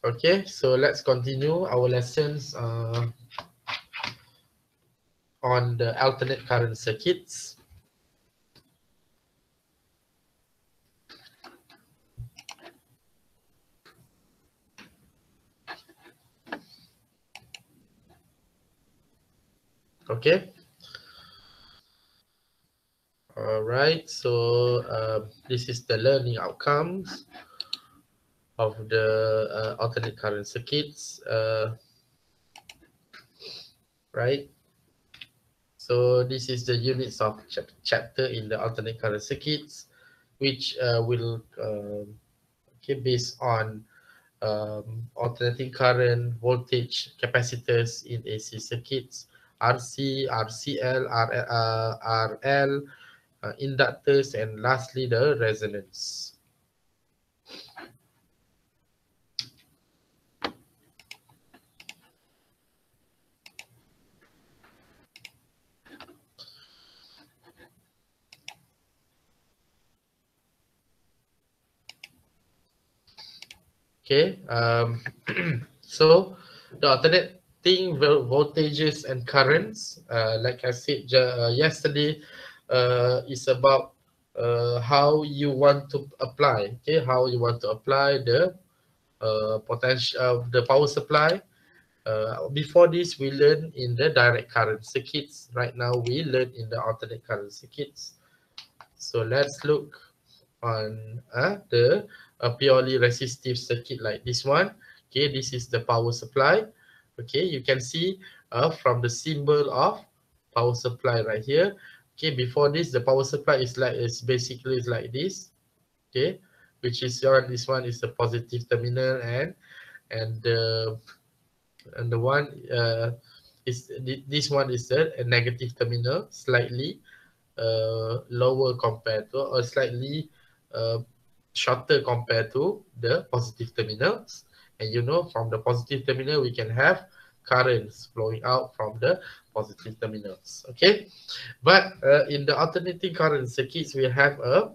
Okay, so let's continue our lessons on the alternate current circuits. Okay. All right. So this is the learning outcomes of the alternate current circuits. Right. So this is the units of chapter in the alternate current circuits, which will okay, based on alternating current, voltage, capacitors in AC circuits, RC, RCL, RL, inductors, and lastly the resonance. Okay, so the alternating voltages and currents, like I said yesterday, is about how you want to apply. Okay, how you want to apply the potential of the power supply. Before this, we learned in the direct current circuits. Right now, we learn in the alternate current circuits. So let's look on the purely resistive circuit like this one. Okay, this is the power supply. Okay, you can see from the symbol of power supply right here. Okay, before this, the power supply is basically like this. Okay, which is this one is the positive terminal and the one is this one is the negative terminal, slightly lower compared to, or slightly uh, shorter compared to the positive terminals. And you know, from the positive terminal we can have currents flowing out from the positive terminals. Okay, but in the alternating current circuits we have a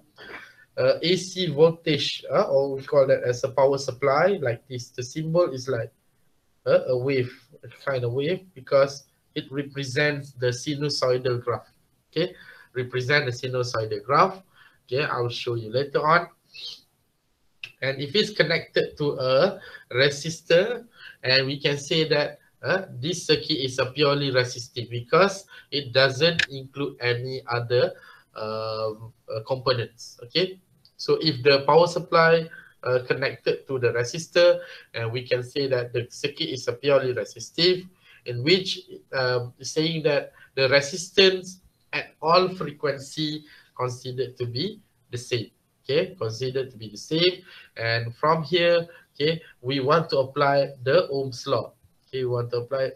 AC voltage, or we call that as a power supply like this. The symbol is like a wave, a kind of wave, because it represents the sinusoidal graph. Okay, represent the sinusoidal graph. Okay, I will show you later on. And if it's connected to a resistor, and we can say that this circuit is a purely resistive because it doesn't include any other components. Okay, so if the power supply connected to the resistor, and we can say that the circuit is a purely resistive, in which saying that the resistance at all frequency considered to be the same. Okay, considered to be the same. And from here, okay, we want to apply the Ohm's law. Okay, we want to apply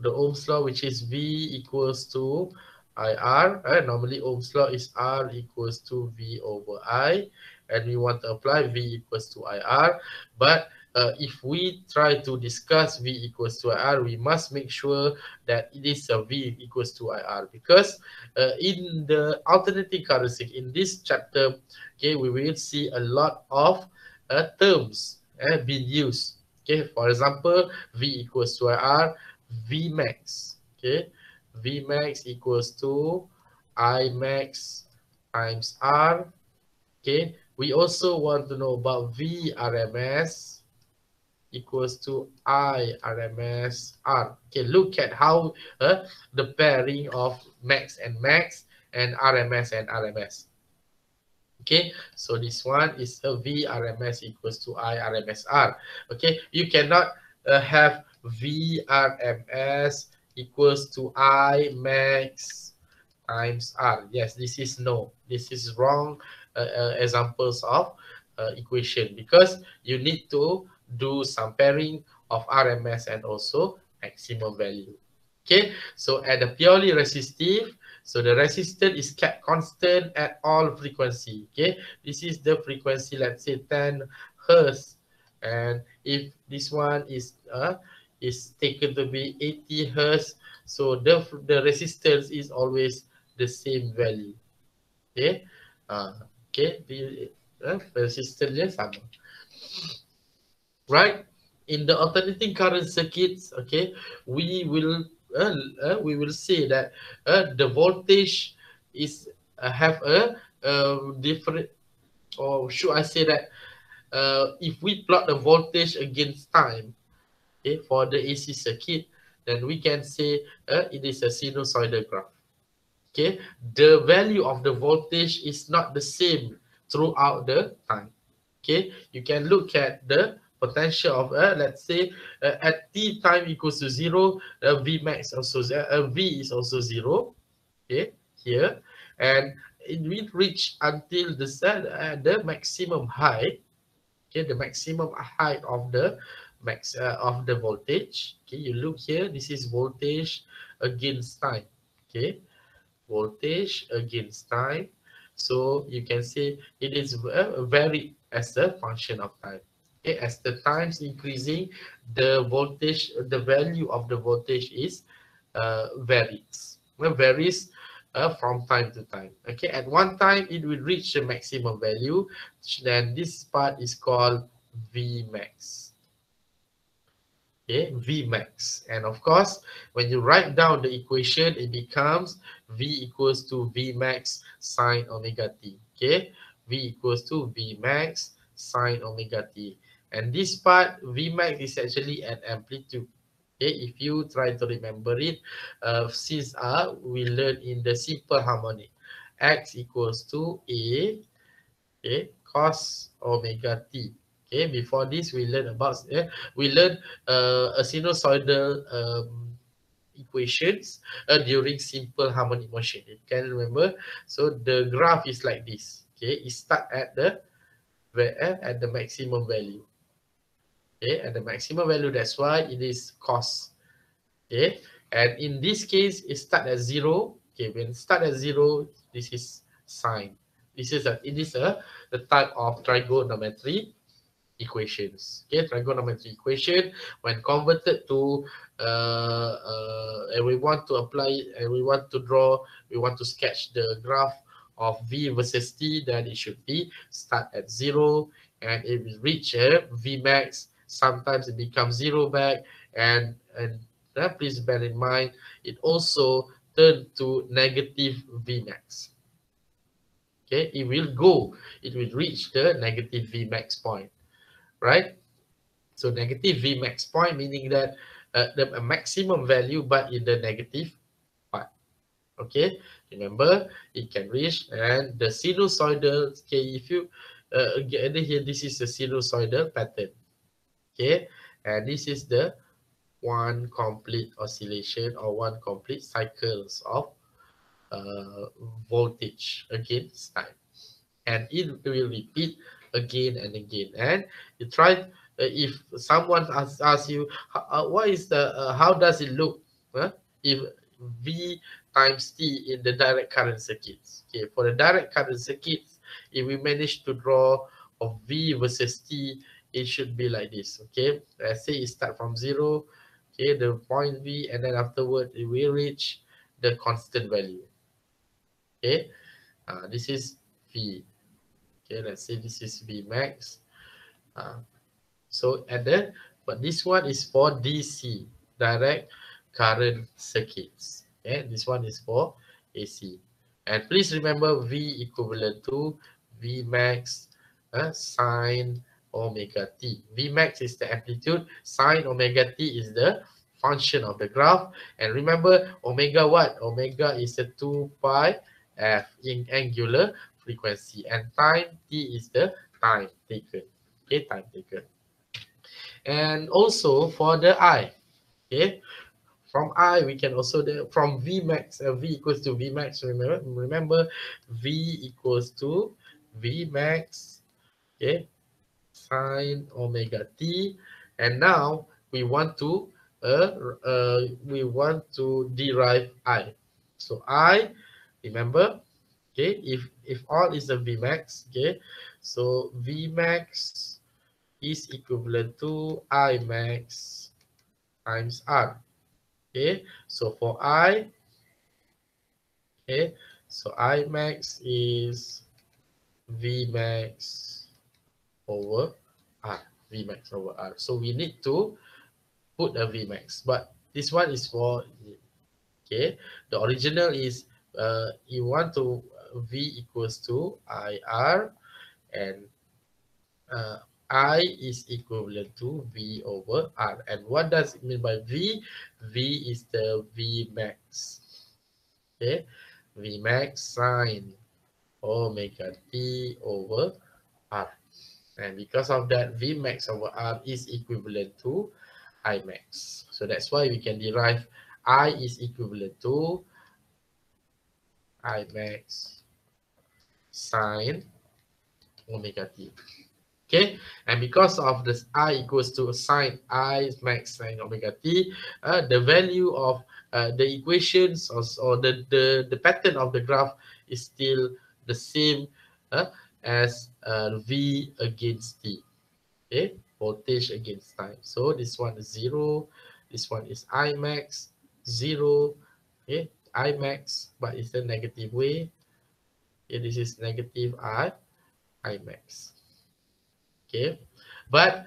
the Ohm's law, which is V equals to IR. Normally, Ohm's law is R equals to V over I, and we want to apply V equals to IR. But if we try to discuss V equals to IR, we must make sure that it is a V equals to IR, because in the alternating current in this chapter, okay, we will see a lot of terms being used. Okay, for example, V equals to IR, Vmax. Okay, Vmax equals to I max times R. Okay, we also want to know about VRMS equals to IRMS R. Okay, look at how the pairing of max and RMS and RMS. Okay, so this one is a VRMS equals to IRMS R. Okay, you cannot have VRMS equals to I max times R. Yes, this is no. This is wrong examples of equation, because you need to do some pairing of RMS and also maximum value. Okay, so at the purely resistive, so the resistance is kept constant at all frequency. Okay, this is the frequency, let's say 10 Hertz. And if this one is taken to be 80 Hertz, so the resistance is always the same value. Okay, okay, the resistance sama. right? In the alternating current circuits, okay, we will say that the voltage is have a different, or should I say that if we plot the voltage against time, okay, for the AC circuit, then we can say it is a sinusoidal graph. Okay, the value of the voltage is not the same throughout the time. Okay, you can look at the potential of let's say at t time equals to 0, v max also v is also 0. Okay, here, and it will reach until the maximum height. Okay, the maximum height of the voltage. Okay, you look here, this is voltage against time. Okay, voltage against time. So you can say it is varied as a function of time. Okay, as the times increasing, the voltage, the value of the voltage is varies from time to time. Okay, at one time it will reach the maximum value, then this part is called V max. Okay, V max. And of course, when you write down the equation, it becomes V equals to V max sine omega t. Okay, V equals to V max sine omega t. And this part, V max is actually an amplitude. Okay, if you try to remember it, since we learned in the simple harmonic, x equals to A, okay, cos omega t. Okay, before this we learned about a sinusoidal equations during simple harmonic motion. You can remember. So the graph is like this. Okay, it start at the maximum value. Okay, at the maximum value, that's why it is cos. Okay, and in this case it start at 0. Okay, when it start at 0, this is sine. It is the type of trigonometry equations. Okay, trigonometry equation, when converted to and we want to apply it, and we want to sketch the graph of v versus t, then it should be start at 0, and it will reach v max. Sometimes it becomes 0 back, and please bear in mind it also turn to negative v max. Okay, it will reach the negative v max point, right? So negative V max point, meaning that the maximum value but in the negative part. Okay, remember it can reach, and the sinusoidal. Okay, if you get here, this is the sinusoidal pattern. Okay, and this is the one complete oscillation or one complete cycles of voltage against time, and it will repeat again and again. And you try, if someone asks you what is the how does it look if V times T in the direct current circuits. Okay, for the direct current circuits, if we manage to draw of V versus T, it should be like this. Okay, let's say it start from 0, okay, the point V, and then afterward it will reach the constant value. Okay, this is V. Okay, let's say this is V max. So and then, but this one is for DC, direct current circuits. Okay, this one is for AC. And please remember V equivalent to V max sine omega t. V max is the amplitude, sine omega t is the function of the graph. And remember, omega what? Omega is a 2 pi f in angular frequency, and time t is the time taken. Okay, time taken. And also for the I, okay, from I we can also from V max, V equals to V max. Remember V equals to V max, okay, sine omega t. And now we want to derive I. So I, remember, okay, if all is a V max, okay, so V max is equivalent to I max times R. Okay, so for I, okay, so I max is V max over R. Vmax over R. So we need to put a Vmax, but this one is for, okay, the original is you want to V equals to IR, and I is equivalent to V over R. And what does it mean by V? V is the Vmax. Okay, Vmax sine omega t over R. And because of that, Vmax over R is equivalent to Imax. So that's why we can derive I is equivalent to Imax sine omega t. Okay, and because of this I equals to sine I max sine omega t, the value of the equations or the pattern of the graph is still the same as V against T. Okay, voltage against time. So this one is 0, this one is I max 0, okay, I max, but it's a negative way. Okay, this is negative I max. Okay, but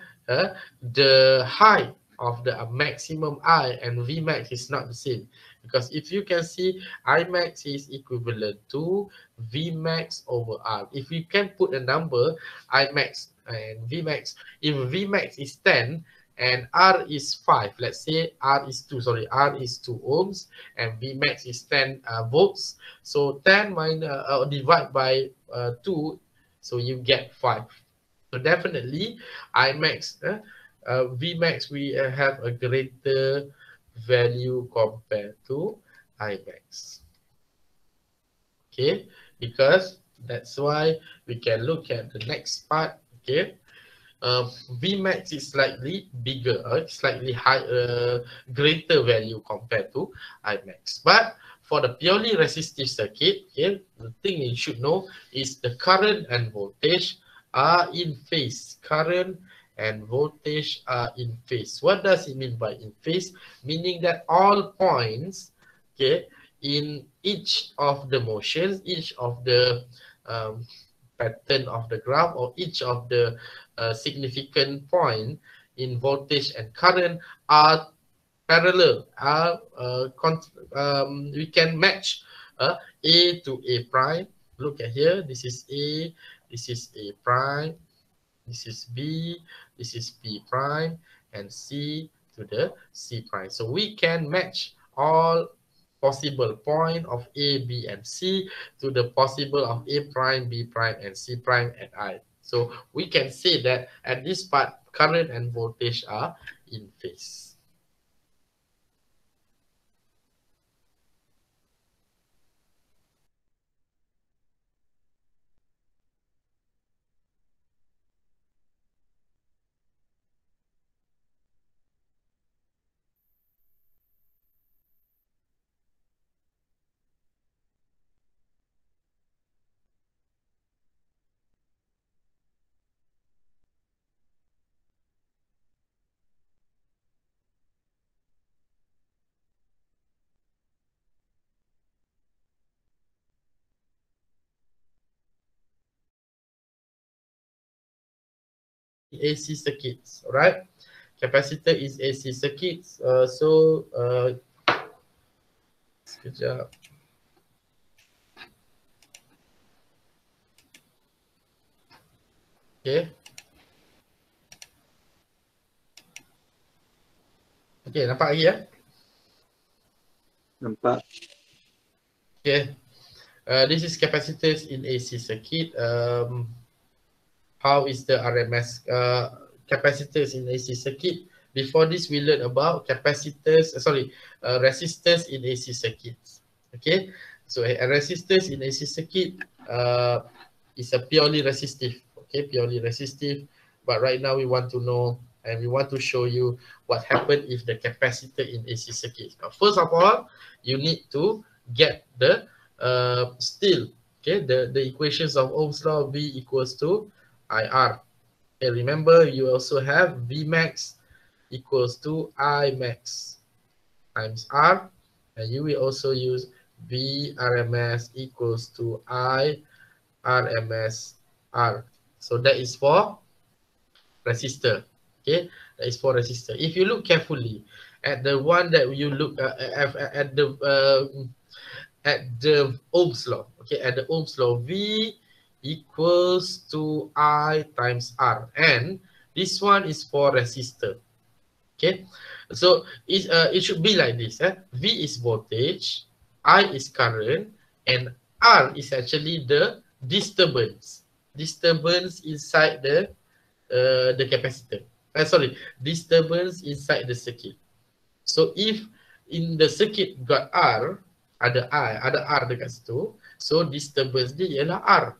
the height of the maximum I and Vmax is not the same, because if you can see, Imax is equivalent to Vmax over R. If we can put a number, Imax and Vmax, if Vmax is 10 and R is 5, let's say R is 2 ohms and Vmax is 10 volts, so 10 minus divide by 2, so you get 5. So definitely Imax, Vmax, we have a greater value compared to Imax. Okay, because that's why we can look at the next part. Okay, Vmax is slightly bigger, slightly higher, greater value compared to Imax. But for the purely resistive circuit, okay, the thing you should know is the current and voltage are in phase. Current and voltage are in phase. What does it mean by in phase? Meaning that all points, okay, in each of the motions, each of the pattern of the graph, or each of the significant point in voltage and current are parallel, we can match A to A prime. Look at here, this is A, this is A prime, this is B, this is B prime, and C to the C prime. So we can match all possible point of A, B, and C to the possible of A prime, B prime, and C prime and I. So we can say that at this part, current and voltage are in phase. AC circuits, right? Capacitor is AC circuits. Sekejap. Okay. Okay, nampak lagi ya? Nampak. Okay. This is capacitors in AC circuit. How is the RMS capacitors in AC circuit? Before this, we learned about capacitors, resistors in AC circuits. Okay, so a resistors in AC circuit is a purely resistive. Okay, purely resistive. But right now we want to know and we want to show you what happened if the capacitor in AC circuit. Now, first of all, you need to get the still, okay, the equations of Ohm's law. V equals to IR. Okay, remember you also have Vmax equals to Imax times R, and you will also use V RMS equals to I RMS R. So that is for resistor. Okay, that is for resistor. If you look carefully at the one that you look at the Ohm's law, okay, at the Ohm's law, V equals to I times R, and this one is for resistor. Okay, so it should be like this. V is voltage, I is current, and R is actually the disturbance inside the capacitor. Sorry, disturbance inside the circuit. So if in the circuit got R, ada R dekat situ, so disturbance dia ialah R.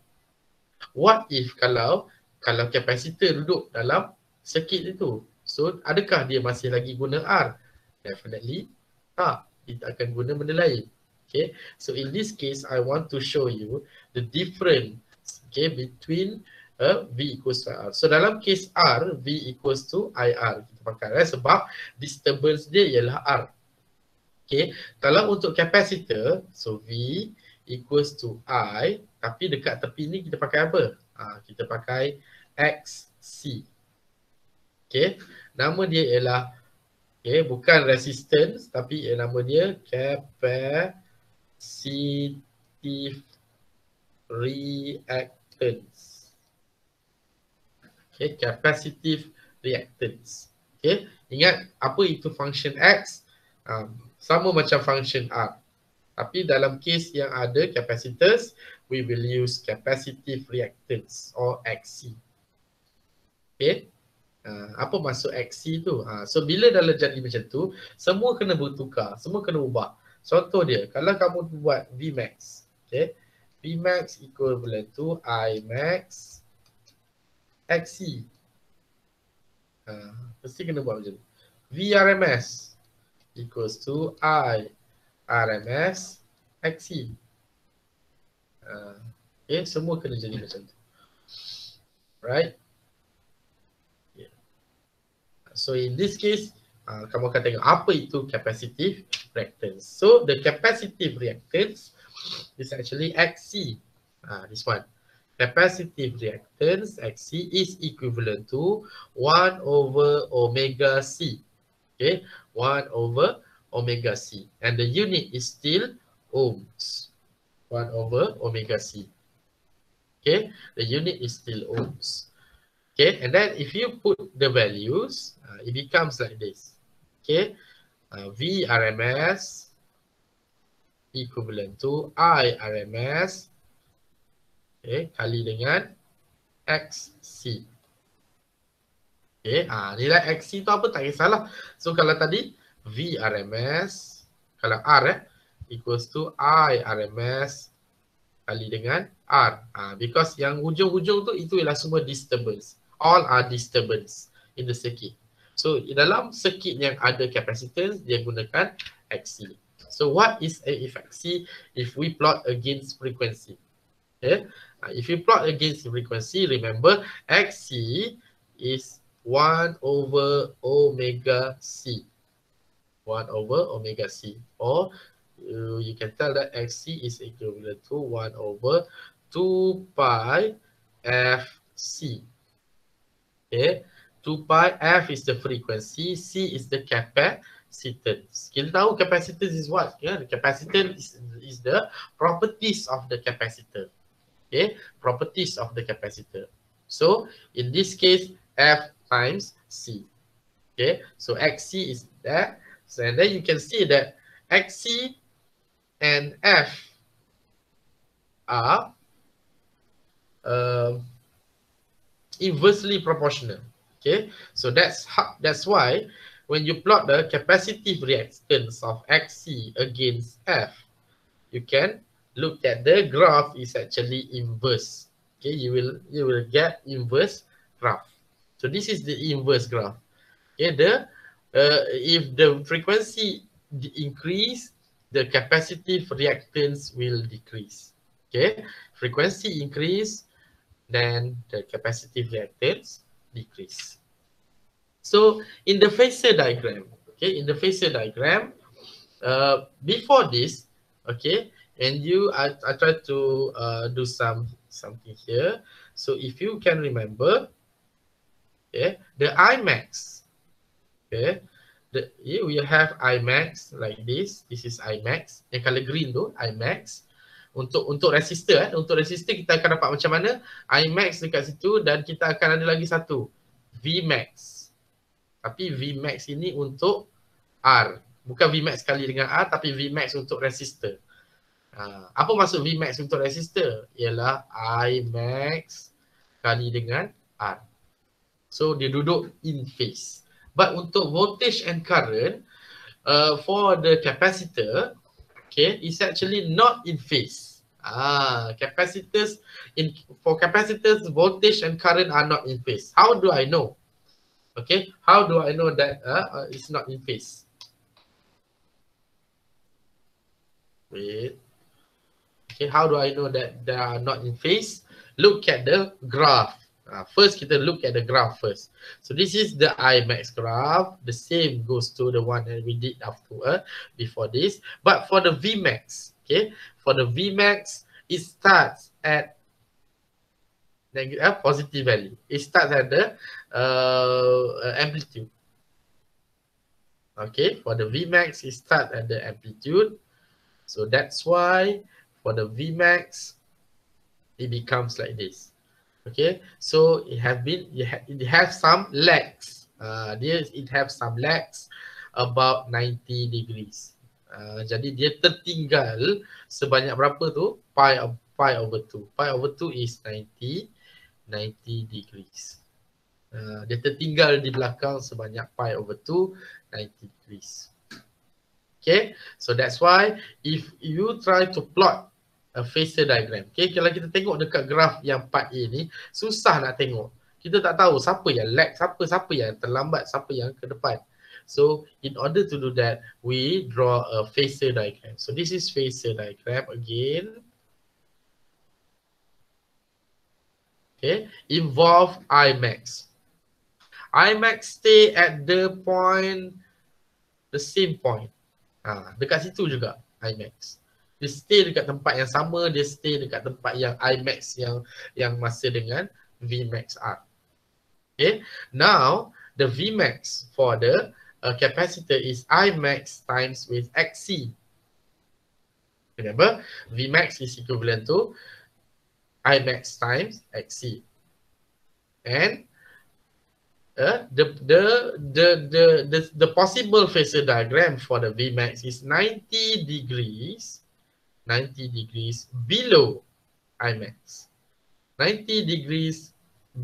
What if kalau capacitor duduk dalam circuit itu? So adakah dia masih lagi guna R? Definitely tak. Kita akan guna benda lain. Okay, so in this case I want to show you the difference, okay, between V equals to R. So dalam case R, V equals to IR. Kita pakai sebab disturbance dia ialah R. Okay, kalau untuk capacitor, so V equals to I, tapi dekat tepi ni kita pakai apa? Kita pakai XC. Okay, nama dia ialah, okay, bukan resistance, tapi nama dia capacitive reactance. Okay, capacitive reactance. Okay, ingat apa itu function X? Sama macam function R. Tapi dalam case yang ada capacitors, we will use capacitive reactance or XC. Okay, apa maksud XC tu? So bila dalam jadi macam tu, semua kena bertukar, semua kena ubah. Contoh dia, kalau kamu buat Vmax, okay, Vmax equivalent to Imax XC. Mesti kena buat macam tu. VRMS equals to I RMS XC. Okay, semua kena jadi macam tu. Right? Yeah. So in this case, kamu akan tengok apa itu capacitive reactance. So the capacitive reactance is actually XC. This one. Capacitive reactance XC is equivalent to 1 over omega C. Okay, 1 over omega C. And the unit is still ohms. 1 over omega C. Okay, the unit is still ohms. Okay, and then if you put the values, it becomes like this. Okay, V RMS equivalent to I RMS, okay, kali dengan XC. Okay, nilai XC tu apa tak kisahlah. So kalau tadi V RMS, kalau R equals to I RMS kali dengan R. Because yang hujung-hujung tu itu ialah semua disturbance. All are disturbance in the circuit. So dalam circuit yang ada capacitance, dia gunakan XC. So what is if XC if we plot against frequency? Okay, if you plot against frequency, remember XC is 1 over omega C. 1 over omega C. Or you can tell that XC is equivalent to 1 over 2 pi FC. Okay, 2 pi F is the frequency, C is the capacitance. Kita tahu capacitance is what? Yeah, the capacitance is the properties of the capacitor. Okay, properties of the capacitor. So in this case, F times C. Okay, so XC is that. So and then you can see that XC and F are inversely proportional. Okay, so that's why when you plot the capacitive reactance of XC against F, you can look at the graph is actually inverse. Okay, you will get inverse graph. So this is the inverse graph. Okay, if the frequency increase, the capacitive reactance will decrease. Okay, frequency increase, then the capacitive reactance decrease. So in the phasor diagram, okay, in the phasor diagram, before this, okay, and I try to do something here. So if you can remember, Okay, the Imax. Okay, here we have Imax like this. This is Imax. Yang color green tu Imax. Untuk resistor, untuk resistor kita akan dapat macam mana Imax dekat situ, dan kita akan ada lagi satu Vmax. Tapi Vmax ini untuk R. Bukan Vmax kali dengan R, tapi Vmax untuk resistor. Apa maksud Vmax untuk resistor? Ialah Imax kali dengan R. So dia duduk in phase. But untuk voltage and current, for the capacitor, okay, it's actually not in phase. For capacitors, voltage and current are not in phase. How do I know? Okay, how do I know that it's not in phase? Wait. Okay, how do I know that they are not in phase? Look at the graph. First, kita look at the graph first. So this is the Imax graph. The same goes to the one that we did after before this. But for the Vmax, okay, for the Vmax, it starts at negative positive value. It starts at the amplitude. Okay, for the Vmax, it starts at the amplitude. So that's why for the Vmax, it becomes like this. Okay, so it has some lags. It has some lags about 90 degrees. Jadi dia tertinggal sebanyak berapa tu? Pi over 2. Pi over 2 is 90 degrees. Dia tertinggal di belakang sebanyak pi over 2, 90 degrees. Okay, so that's why if you try to plot a phasor diagram. Okay, kalau kita tengok dekat graf yang part A ni, susah nak tengok. Kita tak tahu siapa yang lag, siapa yang terlambat, siapa yang ke depan. So, in order to do that, we draw a phasor diagram. So, this is phasor diagram again. Okay, involve Imax. Imax stay at the same point. Dekat situ juga Imax. Dia stay dekat tempat yang sama, dia stay dekat tempat yang Imax yang masa dengan Vmax R. Okay, now the Vmax for the capacitor is Imax times with Xc. Remember, Vmax is equivalent to Imax times Xc. And the possible phasor diagram for the Vmax is 90 degrees below Imax, 90 degrees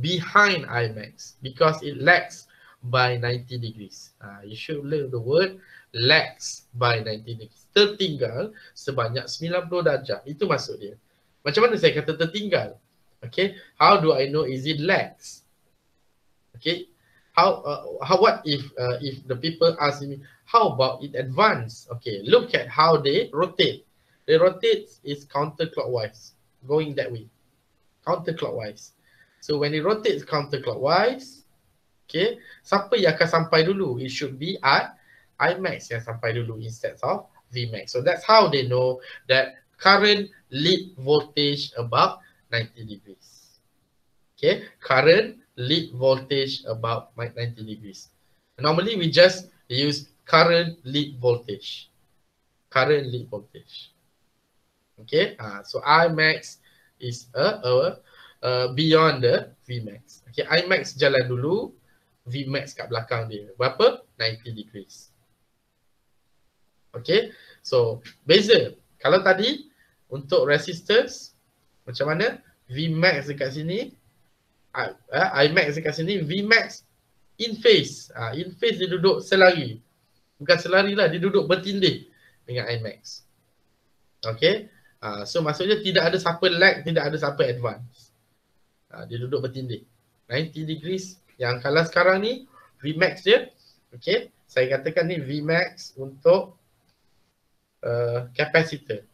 behind Imax, because it lags by 90 degrees. You should learn the word lags by 90 degrees. Tertinggal sebanyak 90 darjah. Itu maksud dia. Macam mana saya kata tertinggal? Okay, how do I know is it lags? Okay, what if the people ask me, how about it advance? Okay, look at how they rotate. They rotate is counterclockwise, going that way, counterclockwise. So when it rotates counterclockwise, okay, siapa yang akan sampai dulu? It should be at Imax yang sampai dulu instead of Vmax. So that's how they know that current lead voltage about 90 degrees. Okay, current lead voltage about 90 degrees. Normally we just use current lead voltage. Current lead voltage. Okay, so Imax is beyond the Vmax. Okay, Imax jalan dulu, Vmax kat belakang dia. Berapa? 90 degrees. Okay, so beza. Kalau tadi untuk resistors, macam mana? Vmax dekat sini, Imax dekat sini, Vmax in phase. In phase dia duduk selari. Bukan selari lah, dia duduk bertindih dengan Imax. Okay, so maksudnya tidak ada siapa lag, tidak ada siapa advance. Dia duduk bertindih 90 degrees. Yang kalau sekarang ni Vmax dia, okay, saya katakan ni Vmax untuk capacitor.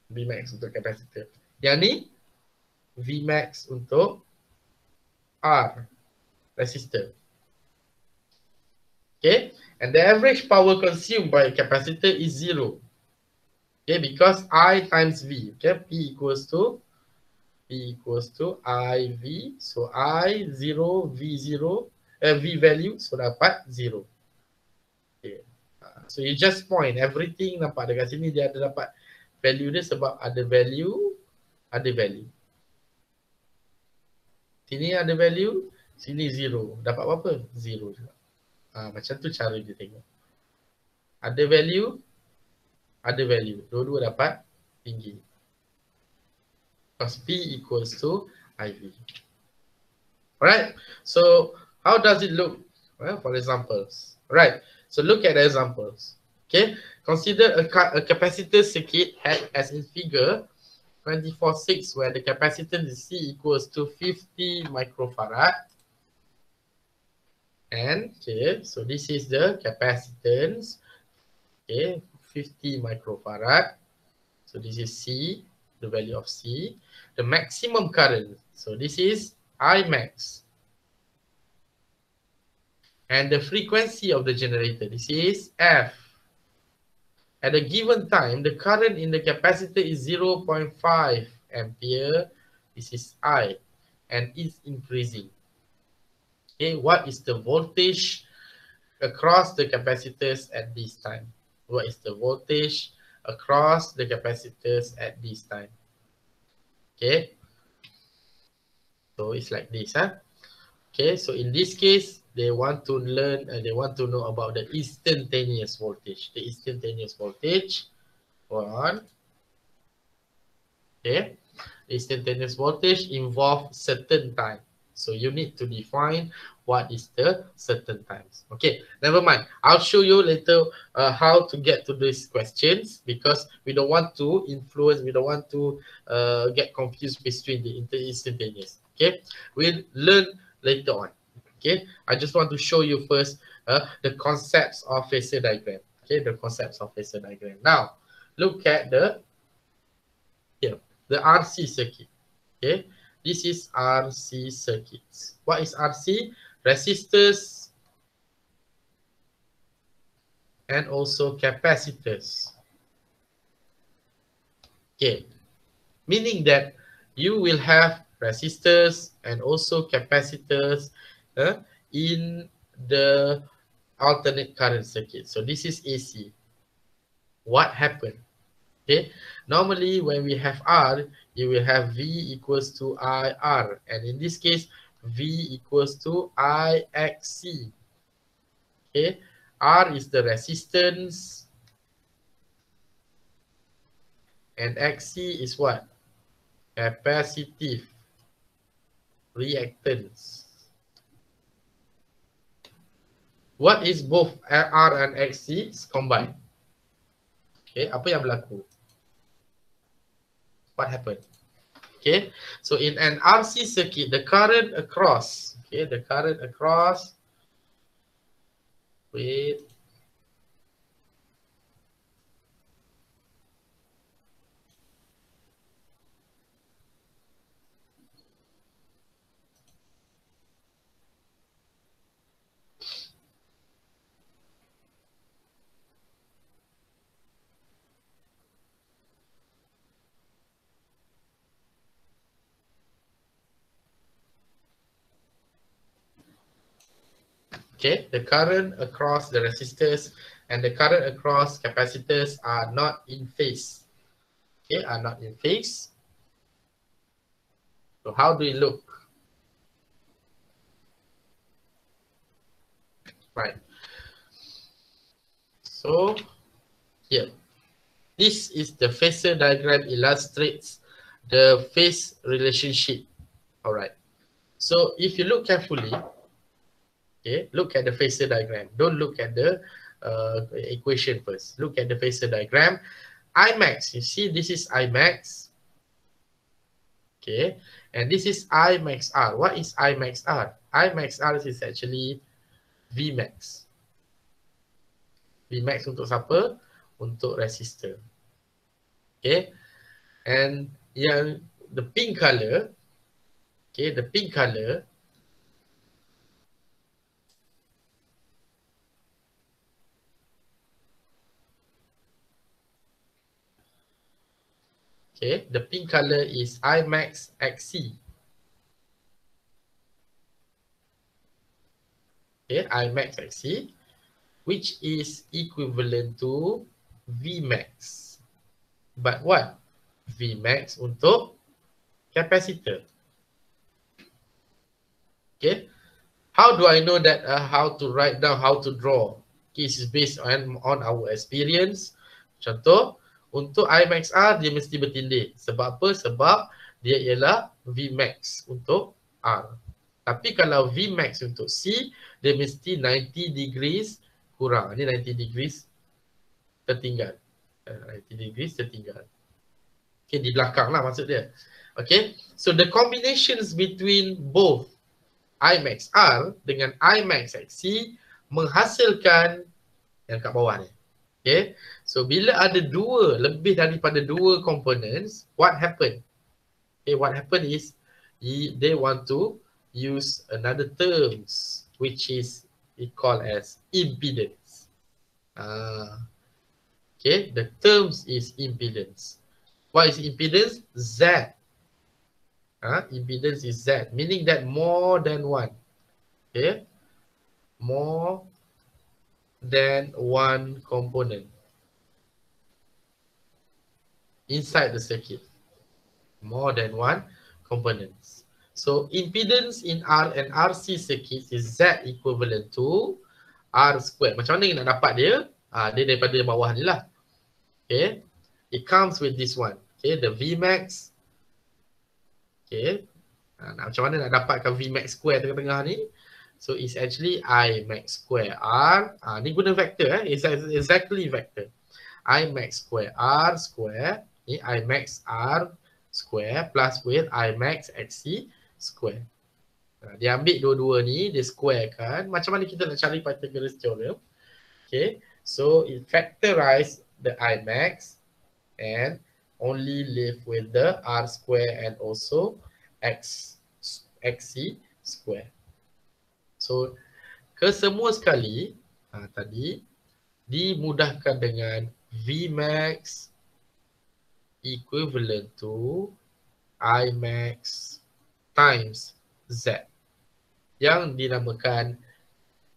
Vmax untuk capacitor. Yang ni Vmax untuk R, resistor. Okay, and the average power consumed by a capacitor is 0. Okay, because I times V. Okay, P equals to IV. So I0, V0 V value, so dapat 0. Okay. So you just point everything, nampak dekat sini dia ada dapat value dia sebab ada value, ada value. Sini ada value, sini 0. Dapat berapa? 0 juga. Macam tu cara dia tengok. Ada value, ada value. Dua-dua dapat tinggi. Because P equals to IV. Alright, so how does it look? Well, for examples. Right, so look at the examples. Okay, consider a capacitor circuit as in figure 24.6 where the capacitance is C equals to 50 microfarad. And okay, so this is the capacitance. Okay, 50 microfarad. So this is C, the value of C. The maximum current. So this is I max. And the frequency of the generator. This is F. At a given time, the current in the capacitor is 0.5 ampere. This is I. And it's increasing. Okay, what is the voltage across the capacitors at this time? What is the voltage across the capacitors at this time? Okay. So it's like this, huh? Okay, so in this case, they want to learn, they want to know about the instantaneous voltage. The instantaneous voltage, hold on. Okay, instantaneous voltage involves certain time. So you need to define what is the certain times. Okay, never mind. I'll show you later how to get to these questions because we don't want to influence, we don't want to get confused between the instantaneous. Okay, we'll learn later on. Okay, I just want to show you first the concepts of phasor diagram. Okay, the concepts of phasor diagram. Now, look at the here, the RC circuit. Okay, this is RC circuits. What is RC? Resistors and also capacitors. Okay, meaning that you will have resistors and also capacitors in the alternate current circuit. So this is AC. What happened? Okay, normally when we have R, you will have V equals to IR, and in this case, V equals to IXC. Okay, R is the resistance, and XC is what? Capacitive reactance. What is both R and XC combined? Okay, apa yang berlaku? What happened? Okay, so in an RC circuit, the current across, okay, the current across, wait, okay, the current across the resistors and the current across capacitors are not in phase. Okay, are not in phase. So how do it look? Right. So here, this is the phasor diagram illustrates the phase relationship. All right. So if you look carefully, okay, look at the phasor diagram. Don't look at the equation first. Look at the phasor diagram. Imax, you see this is Imax. Okay, and this is I max R. What is I max R? I max R is actually V max. V max untuk siapa? Untuk resistor. Okay, and yang the pink color, okay, the pink color, okay, the pink color is I max XC. Okay, I max XC, which is equivalent to V max. But what? V max untuk capacitor. Okay, how do I know that how to write down, how to draw? This is based on our experience. Contoh, untuk I max R dia mesti bertindih. Sebab apa? Sebab dia ialah V max untuk R. Tapi kalau V max untuk C, dia mesti 90 degrees kurang. Ini 90 degrees tertinggal. 90 degrees tertinggal. Okay, di belakang lah maksud dia. Okay, so the combinations between both I max R dengan I max XC menghasilkan yang kat bawah ni. Okay, so bila ada lebih daripada dua components, what happen? Okay, what happen is they want to use another terms which is called as impedance. Okay, the terms is impedance. What is impedance? Z. Impedance is Z, meaning that more than one. Okay, more than one component inside the circuit. More than one components. So impedance in R and RC circuits is Z equivalent to R squared. Macam mana nak dapat dia? Dia daripada bawah ni lah. Okay, it comes with this one. Okay, the V max. Okay, macam mana nak dapatkan V max square tengah-tengah ni? So it's actually I max square R. Ni guna vector, it's exactly vector. I max square R square. Ni I max R square plus with I max XC square. Dia ambil dua-dua ni, dia square kan. Macam mana kita nak cari Pythagoras theorem? Okay, so it factorize the I max and only live with the R square and also XC square. So kesemua sekali tadi dimudahkan dengan V max equivalent to I max times Z yang dinamakan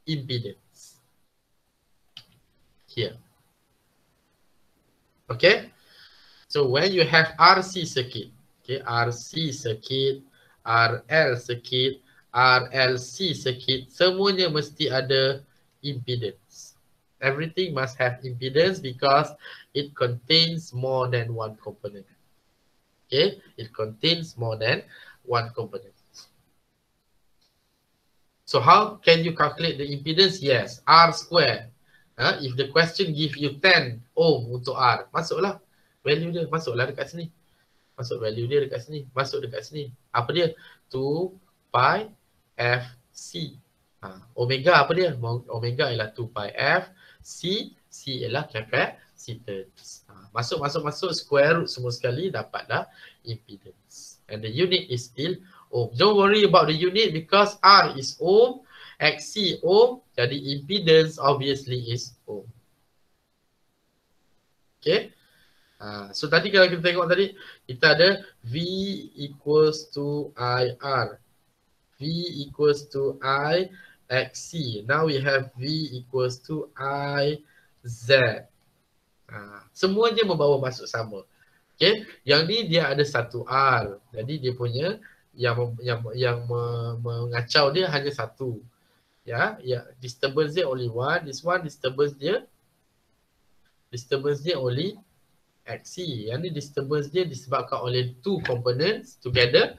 impedance here. Okay, so when you have RC circuit, okay, RC circuit, RL circuit, RLC circuit, semuanya mesti ada impedance. Everything must have impedance because it contains more than one component. Okay, it contains more than one component. So how can you calculate the impedance? Yes, R square. If the question give you 10 ohm untuk R, masuklah value dia, masuklah dekat sini. Masuk value dia dekat sini, masuk dekat sini. Apa dia? 2 pi FC. Omega apa dia? Omega ialah 2 pi F. C ialah capacitance. Masuk square root semua sekali, dapatlah impedance. And the unit is still ohm. Don't worry about the unit because R is ohm, XC ohm, jadi impedance obviously is ohm. Okay. So tadi kalau kita tengok tadi, kita ada V equals to IR. V equals to I XC. Now we have V equals to I Z. Semuanya membawa masuk sama. Okay. Yang ni dia ada satu R. Jadi dia punya yang mengacau dia hanya satu. Ya, disturbance dia only one. This one disturbance dia only XC. Yang ni disturbance dia disebabkan oleh two components together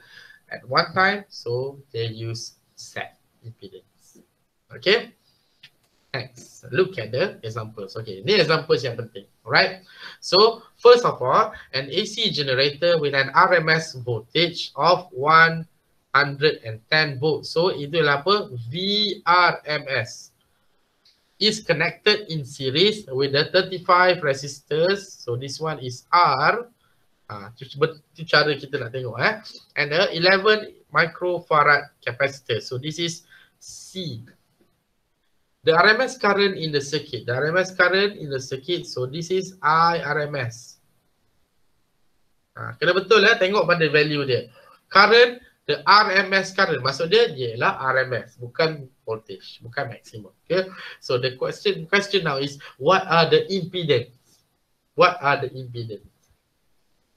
at one time. So they use set impedance. Okay. Next, look at the examples. Okay, ini examples yang penting. Alright. So first of all, an AC generator with an RMS voltage of 110 volts. So itulah apa? VRMS is connected in series with the 35 resistors. So this one is R. Itu cara kita nak tengok. And the 11 microfarad capacitor. So this is C. The RMS current in the circuit. The RMS current in the circuit. So this is I RMS. Kena betul tengok pada value dia. Current, the RMS current. Maksud dia ialah RMS. Bukan voltage, bukan maximum. Okay, so the question now is, what are the impedance? What are the impedance?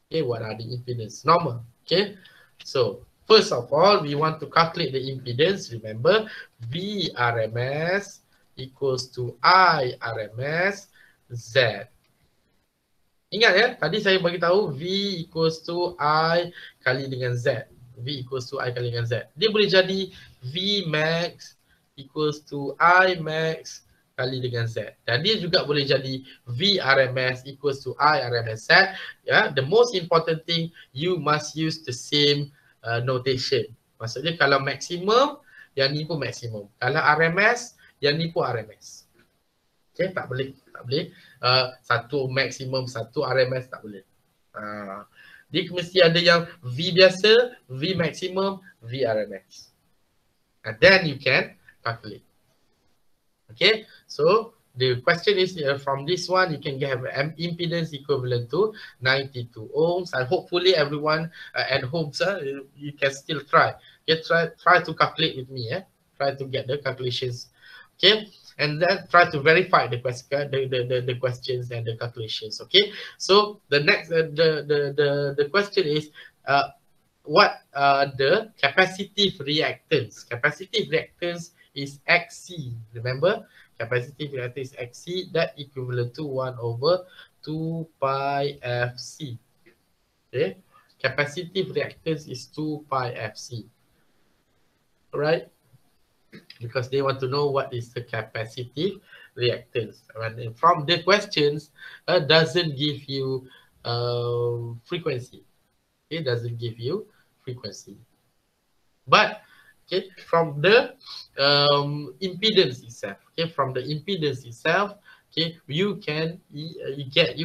Okay, what are the impedance? Normal. Okay, so first of all, we want to calculate the impedance. Remember, V RMS equals to I RMS Z. Ingat ya, tadi saya bagi tahu V equals to I kali dengan Z. V equals to I kali dengan Z. Dia boleh jadi V max equals to I max kali dengan Z. Dan dia juga boleh jadi V RMS equals to I RMS Z. Ya, the most important thing, you must use the same notation. Maksudnya kalau maksimum, yang ni pun maksimum. Kalau RMS, yang ni pun RMS. Okay, tak boleh. Satu maksimum, satu RMS, tak boleh. Dia mesti ada yang V biasa, V maksimum, V RMS. And then you can calculate. Okay, so the question is from this one, you can have impedance equivalent to 92 ohms. And hopefully everyone at home, you can still try. Okay, try to calculate with me. Try to get the calculations. Okay, and then try to verify the questions and the calculations. Okay, so the next the question is what are the capacitive reactance? Capacitive reactance is XC. Remember, capacitive reactance is XC, that equivalent to 1 over 2 pi FC. Okay, capacitive reactance is 2 pi FC. Right? Because they want to know what is the capacitive reactance. And from the questions, doesn't give you frequency. It doesn't give you frequency. But okay, from the impedance itself, okay, from the impedance itself, okay, you can get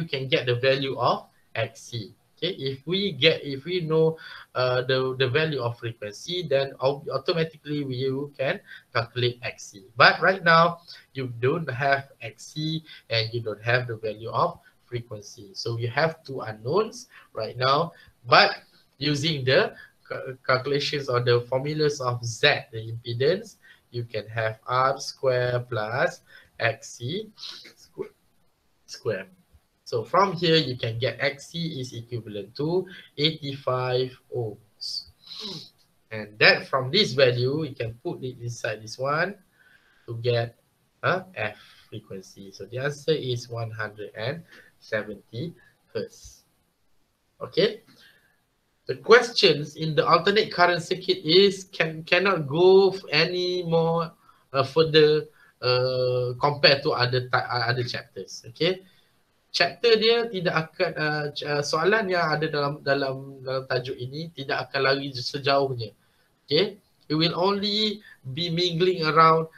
the value of XC. Okay, if we know the value of frequency, then automatically you can calculate XC. But right now you don't have XC and you don't have the value of frequency, so you have two unknowns right now. But using the calculations or the formulas of Z, the impedance, you can have R square plus XC square. So from here, you can get XC is equivalent to 85 ohms. And that from this value, you can put it inside this one to get a F frequency. So the answer is 170 Hertz. Okay. The questions in the alternate current circuit is cannot go any more further compared to other chapters. Okay. Chapter dia tidak akan soalan yang ada dalam tajuk ini tidak akan lari sejauhnya. Okay, it will only be mingling around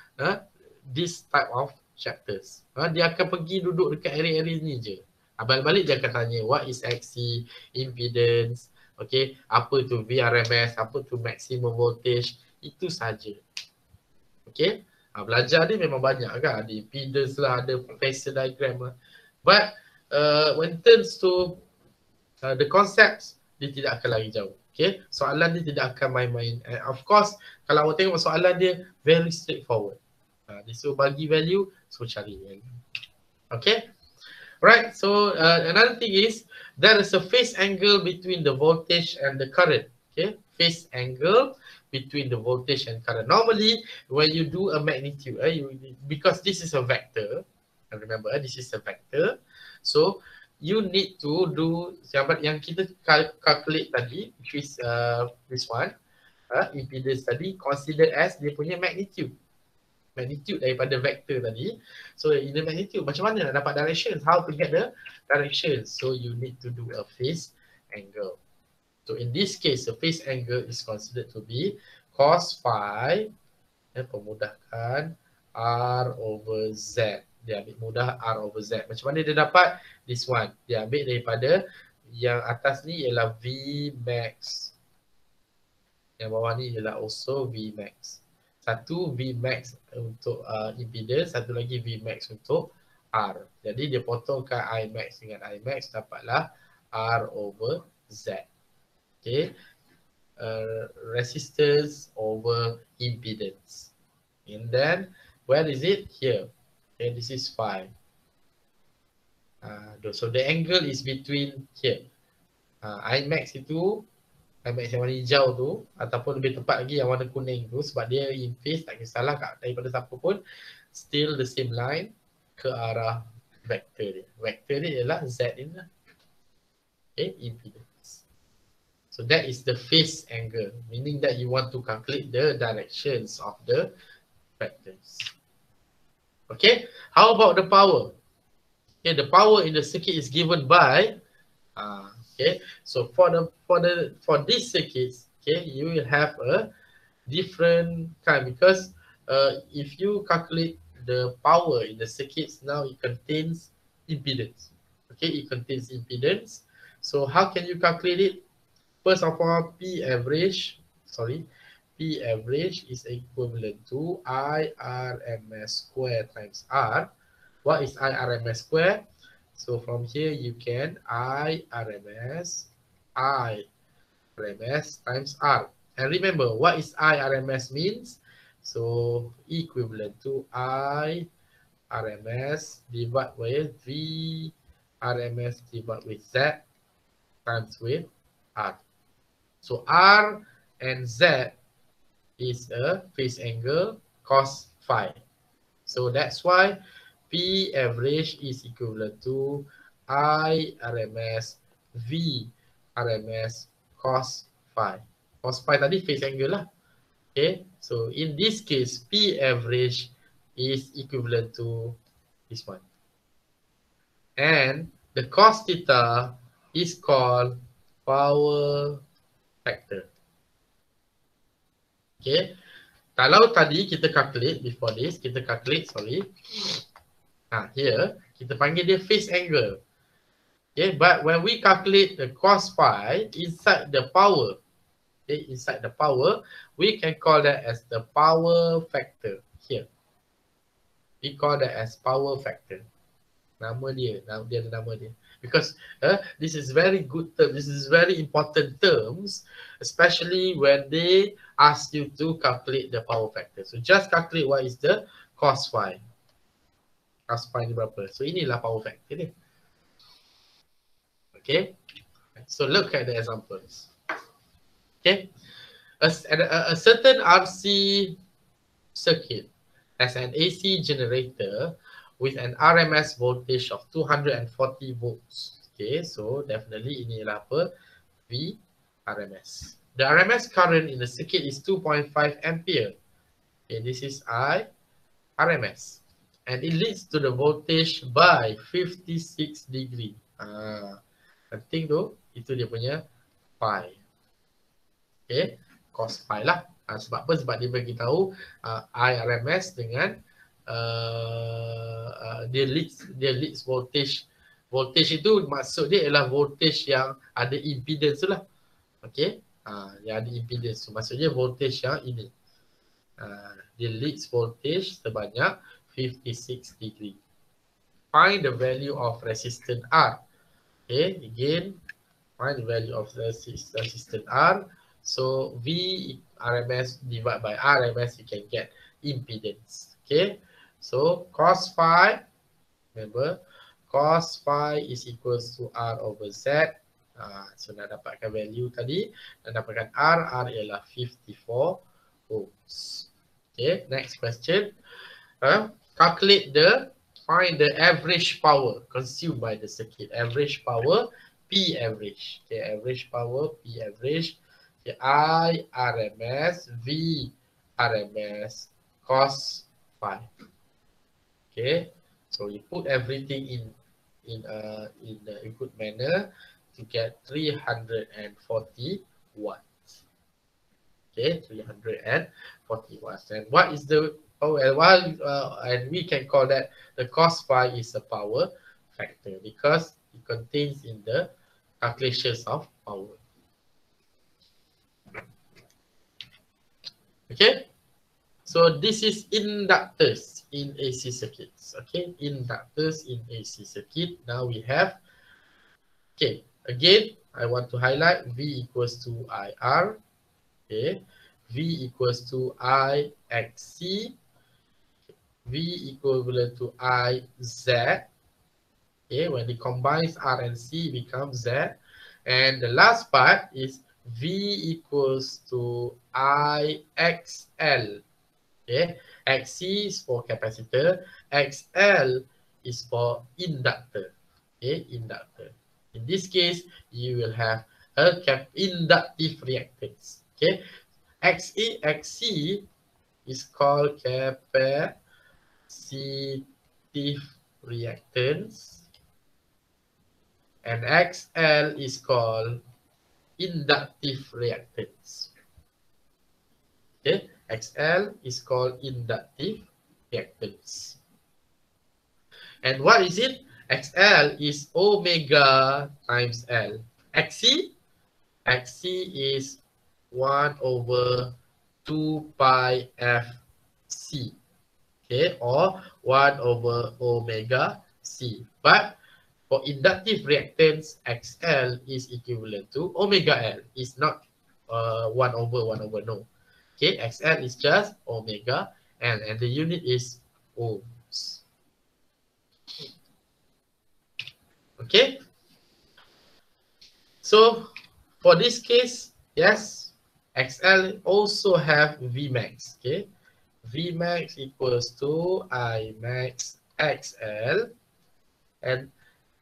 this type of chapters. Dia akan pergi duduk dekat area-area ni je. Balik-balik dia akan tanya what is XC, impedance, okay, apa tu VRMS, apa tu maximum voltage, itu saja. Okay, belajar ni memang banyak kan, ada impedance lah, ada phasor diagram lah. But when it turns to the concepts, dia tidak akan lari jauh. Okay, soalan dia tidak akan main-main. Of course, kalau awak tengok soalan dia very straightforward. Dia suruh bagi value, suruh cari value. Okay, right. So another thing is there is a phase angle between the voltage and the current. Okay, phase angle between the voltage and current. Normally, when you do a magnitude, because this is a vector. Remember, this is a vector. So you need to do yang kita calculate tadi, which is this one, impedance tadi, consider as dia punya magnitude daripada vector tadi. So in the magnitude, macam mana nak dapat directions? How to get the directions? So you need to do a phase angle. So in this case, the phase angle is considered to be cos phi, pemudahkan, R over Z. Dia ambil mudah R over Z. Macam mana dia dapat? This one. Dia ambil daripada yang atas ni ialah V max. Yang bawah ni ialah also V max. Satu V max untuk impedance, satu lagi V max untuk R. Jadi dia potongkan I max dengan I max, dapatlah R over Z. Okay. Resistance over impedance. And then where is it? Here. Okay, this is phi. So the angle is between here. Imax itu, Imax yang warna hijau tu, ataupun lebih tepat lagi yang warna kuning tu, sebab dia in phase, tak kisahlah daripada siapa pun, still the same line ke arah vektor dia. Vektor dia ialah Z ini lah. Okay, impedance. So that is the phase angle, meaning that you want to calculate the directions of the vectors. Okay, how about the power? Okay, the power in the circuit is given by okay, so for these circuits, okay, you will have a different kind, because if you calculate the power in the circuits, now it contains impedance. Okay, it contains impedance. So how can you calculate it? First of all, P average is equivalent to IRMS square times R. What is IRMS square? So from here you can IRMS times R. And remember, what is IRMS means? So equivalent to IRMS divided with V RMS divided with Z times with R. So R and Z is a phase angle cos phi. So that's why P average is equivalent to I RMS V RMS cos phi. Cos phi tadi phase angle lah. Okay, so in this case, P average is equivalent to this one. And the cos theta is called power factor. Okay, kalau tadi kita calculate, before this, kita calculate, here, kita panggil dia phase angle. Okay, but when we calculate the cos phi inside the power, okay, inside the power, we can call that as the power factor here. We call that as power factor. Nama dia ada nama dia. Because this is very good term, this is very important terms, especially when they ask you to calculate the power factor. So just calculate what is the cos phi. Cos phi ni berapa? So inilah power factor ni. Okay, so look at the examples. Okay, a certain RC circuit has an AC generator with an RMS voltage of 240 volts. Okay, so definitely inilah apa? V RMS. The RMS current in the circuit is 2.5 ampere. Okay, this is I RMS. And it leads to the voltage by 56 degree. Penting tu, itu dia punya phi. Okay, cos phi lah. Sebab apa? Sebab dia bagi tahu IRMS dengan dia leads voltage. Voltage itu maksud dia ialah voltage yang ada impedance tu lah. Okay, yang ada impedance tu. Maksudnya voltage yang ini. Dia leads voltage sebanyak 56 degree. Find the value of resistance R. Okay, again, find the value of the resistance R. So V RMS divided by RMS, you can get impedance. Okay, so cos phi, remember, cos phi is equals to R over Z. So nak dapatkan value tadi, nak dapatkan R ialah 54 ohms. Okay, next question. Find the average power consumed by the circuit. Average power, P average. Okay, average power, P average. Okay, I RMS, V RMS, cos phi. Okay, so you put everything in the good manner to get 340 watts. Okay, 340 watts. And what is the and we can call that the cos phi is a power factor because it contains in the calculations of power. Okay, so this is inductors in AC circuits. Okay, inductors in AC circuit. Now we have, okay, again, I want to highlight V equals to IR. Okay, V equals to IXC. V equivalent to I Z. Okay, when it combines R and C, it becomes Z. And the last part is V equals to IXL. Okay, XC is for capacitor, XL is for inductor. Okay, inductor. In this case, you will have a inductive reactance. Okay, XC is called capacitive reactance, and XL is called inductive reactance. Okay, XL is called inductive reactance. And what is it? XL is omega times L. XC is 1 over 2 pi FC. Okay, or 1 over omega C. But for inductive reactance, XL is equivalent to omega L. It's not 1 over 1 over, no. Okay, XL is just omega L, and the unit is ohms. Okay. So for this case, yes, XL also have Vmax. Okay, Vmax equals to I max XL, and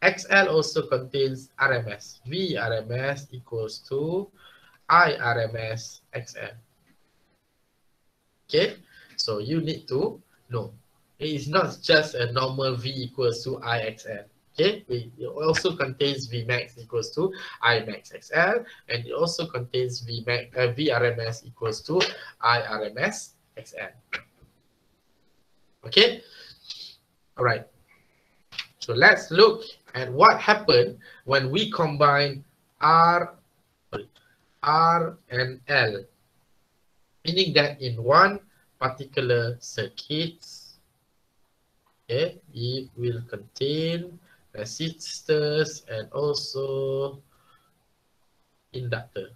XL also contains RMS. V RMS equals to I RMS XL. Okay, so you need to know it is not just a normal V equals to IXL. Okay, it also contains Vmax equals to I max XL, and it also contains VRMS equals to I RMS XL. Okay, all right. So let's look at what happened when we combine R and L, meaning that in one particular circuit, okay, it will contain resistors and also inductor.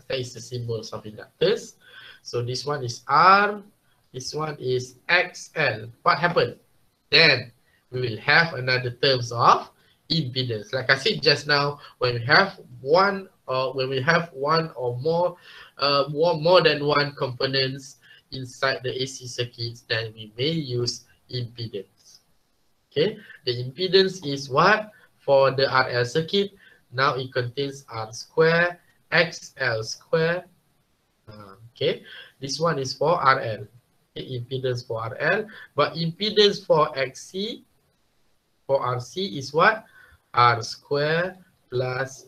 That is the symbols of inductors. So this one is R, this one is XL. What happened? Then we will have another terms of impedance. Like I said just now, when we have one or more than one components inside the AC circuits, then we may use impedance. Okay, the impedance is what? For the RL circuit, now it contains R square, XL square. Okay, this one is for RL. Okay, impedance for RL, but impedance for XC, for RC is what? R square plus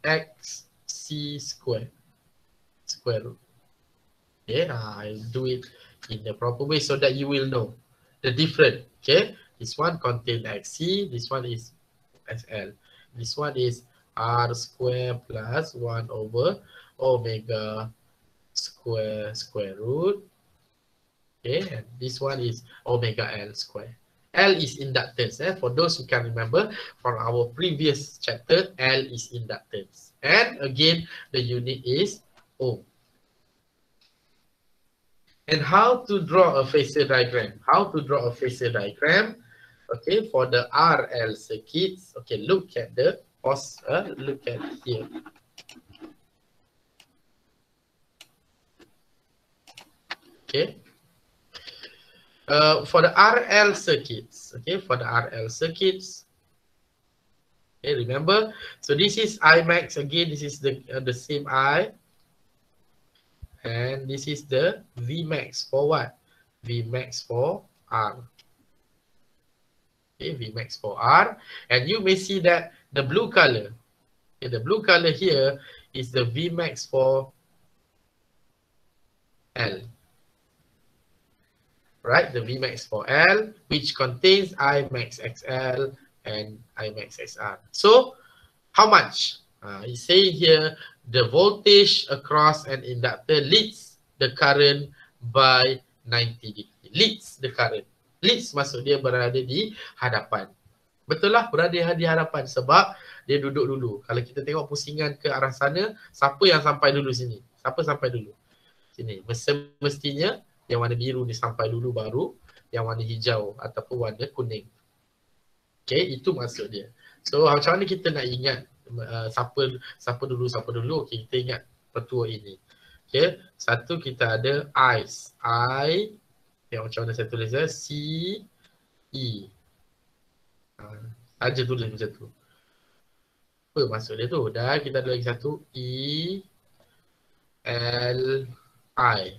XC square, square root. Okay, I'll do it in the proper way so that you will know the difference. Okay, this one contains XC, this one is SL. This one is R square plus 1 over omega square root. Okay, and this one is omega L square. L is inductance. For those who can remember from our previous chapter, L is inductance. And again, the unit is ohm. And how to draw a phasor diagram? How to draw a phasor diagram? Okay, for the RL circuits. Okay, look at the look at here. Okay. For the RL circuits. Okay, for the RL circuits. Okay, remember. So this is I max again. This is the same I. And this is the Vmax for what? Vmax for R. Okay, Vmax for R. And you may see that the blue color, okay, the blue color here is the Vmax for L. Right, the Vmax for L, which contains I max XL and I max XR. So, how much? It's saying here, the voltage across an inductor leads the current by 90 degree. Leads the current. Leads maksud dia berada di hadapan. Betul lah, berada di hadapan sebab dia duduk dulu. Kalau kita tengok pusingan ke arah sana, siapa yang sampai dulu sini? Siapa sampai dulu? Sini. Semestinya Yang warna biru ni sampai dulu baru yang warna hijau ataupun warna kuning. Okay, itu maksud dia. So macam mana kita nak ingat siapa dulu. Okay, kita ingat petua ini. Okay, satu kita ada ice. Yang macam mana saya tulis ya, C E. Saja tulis macam tu. Apa maksud dia tu? Dan kita ada lagi satu E L I.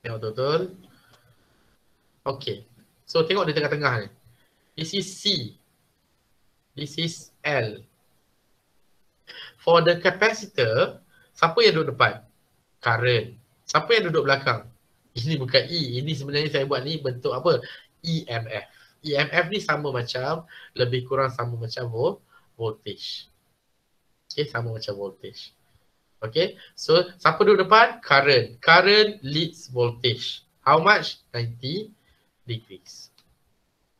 Yang betul-betul. Okay. So tengok di tengah-tengah ni. This is C. This is L. For the capacitor, siapa yang duduk depan? Current. Siapa yang duduk belakang? Ini bukan E. Ini sebenarnya saya buat ni bentuk apa? EMF. EMF ni sama macam, lebih kurang sama macam voltage. Okay, sama macam voltage. Okay, so siapa duduk depan? Current. Current leads voltage. How much? 90 degrees.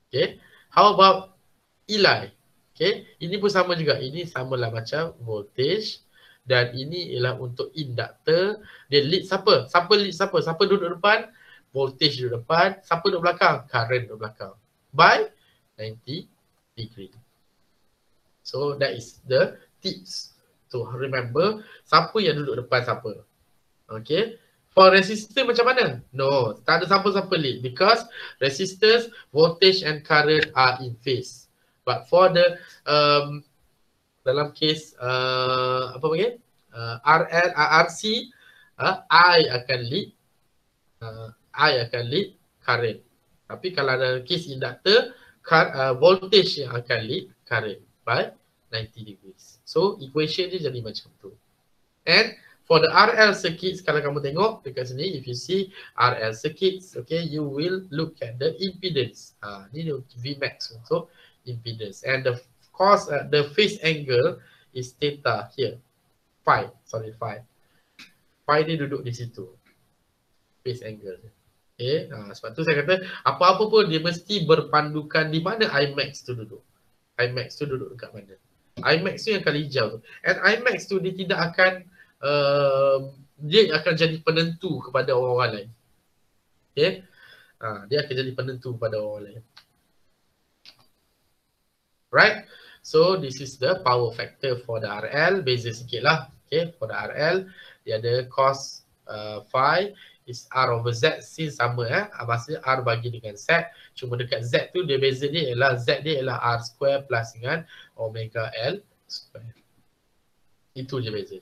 Okay, how about Eli? Okay, ini pun sama juga. Ini samalah macam voltage. Dan ini ialah untuk inductor. Dia lead siapa? Siapa lead siapa? Siapa duduk depan? Voltage duduk depan. Siapa duduk belakang? Current duduk belakang. By 90 degree. So that is the tips. So remember, siapa yang duduk depan siapa. Okay. For resistor macam mana? No, tak ada siapa-siapa lead. Because resistors, voltage and current are in phase. But for the dalam case apa panggil? RC, I akan lead current. Tapi kalau dalam case inductor, voltage yang akan lead current by 90 degrees. So equation dia jadi macam tu. And for the RL circuits, kalau kamu tengok dekat sini, if you see RL circuits, okay, you will look at the impedance. Ni Vmax untuk impedance. And the cause, the phase angle is theta here. Phi. Phi dia duduk di situ. Phase angle. Okay, sebab tu saya kata apa-apa pun dia mesti berpandukan di mana Imax tu duduk. Imax tu duduk dekat mana. Imax tu yang kali hijau tu. And Imax tu dia tidak akan dia akan jadi penentu kepada orang-orang lain. Okay, dia akan jadi penentu kepada orang lain. Right? So this is the power factor for the RL. Beza sikit lah. Okay, for the RL dia ada cos phi is R over Z. Since sama maksudnya R bagi dengan Z. Cuma dekat Z tu dia beza dia ialah Z dia ialah R square plus dengan omega L square. Itu je beza.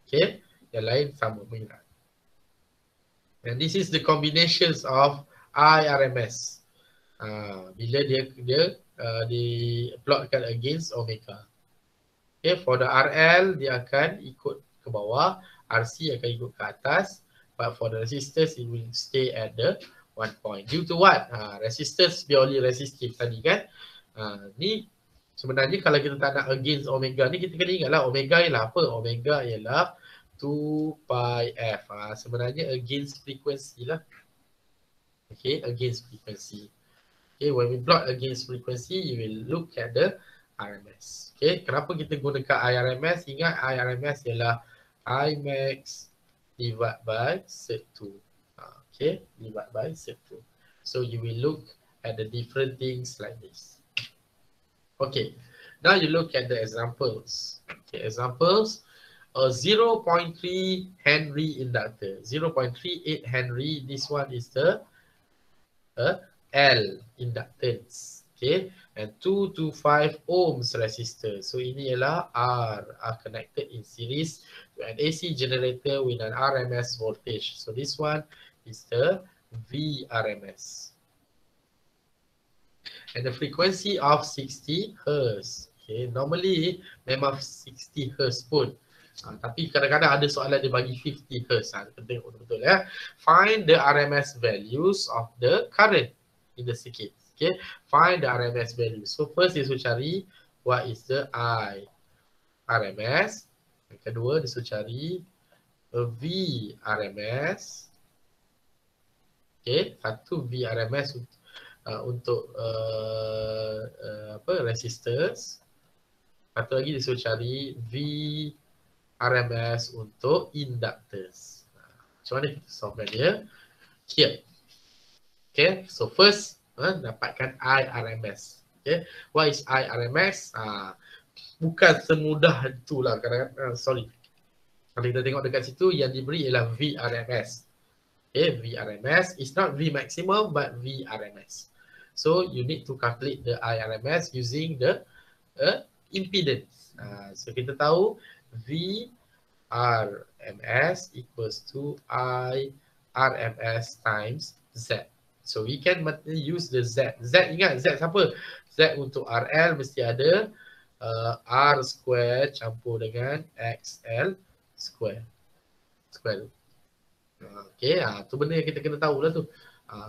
Okay, yang lain sama minat. And this is the combinations of IRMS. Bila dia diplotkan against omega. Okay, for the RL dia akan ikut ke bawah, RC akan ikut ke atas, but for the resistors it will stay at the one point. Due to what? Resistors purely resistive tadi kan. Ni sebenarnya kalau kita tak nak against omega ni, kita kena ingatlah omega ialah apa? Omega ialah 2 pi f. Sebenarnya against frequency lah. Okay, against frequency. Okay, when we plot against frequency, you will look at the RMS. Okay, kenapa kita gunakan IRMS? Ingat IRMS ialah Imax divided by Z2. Okay, divided by Z2. So you will look at the different things like this. Okay, now you look at the examples. Okay, examples. A 0.3 Henry inductor. 0.38 Henry, this one is the L inductance. Okay, and 225 ohms resistor. So ini ialah R are connected in series to an AC generator with an RMS voltage. So this one is the VRMS. And the frequency of 60 Hz. Okay, normally memang 60 Hz pun. Tapi kadang-kadang ada soalan dia bagi 50 Hz. Penting betul-betul ya. Find the RMS values of the current in the circuit. Okay, find the RMS value. So first dia suruh cari what is the I RMS. Yang kedua dia suruh cari V RMS. Okay, satu V RMS untuk resistors. Satu lagi dia suruh cari V RMS untuk inductors. Macam mana kita solve dia? Here. Okay, so first dapatkan IRMS. Okay, what is IRMS? Bukan semudah itulah kadang-kadang. Sorry. Kalau kita tengok dekat situ yang diberi ialah VRMS. Okay, VRMS is not V maximum but VRMS. So you need to calculate the IRMS using the impedance. So kita tahu VRMS equals to IRMS times Z. So we can use the Z. Z ingat Z siapa? Z untuk RL mesti ada R square campur dengan XL square. Okay, tu benda yang kita kena tahu lah tu.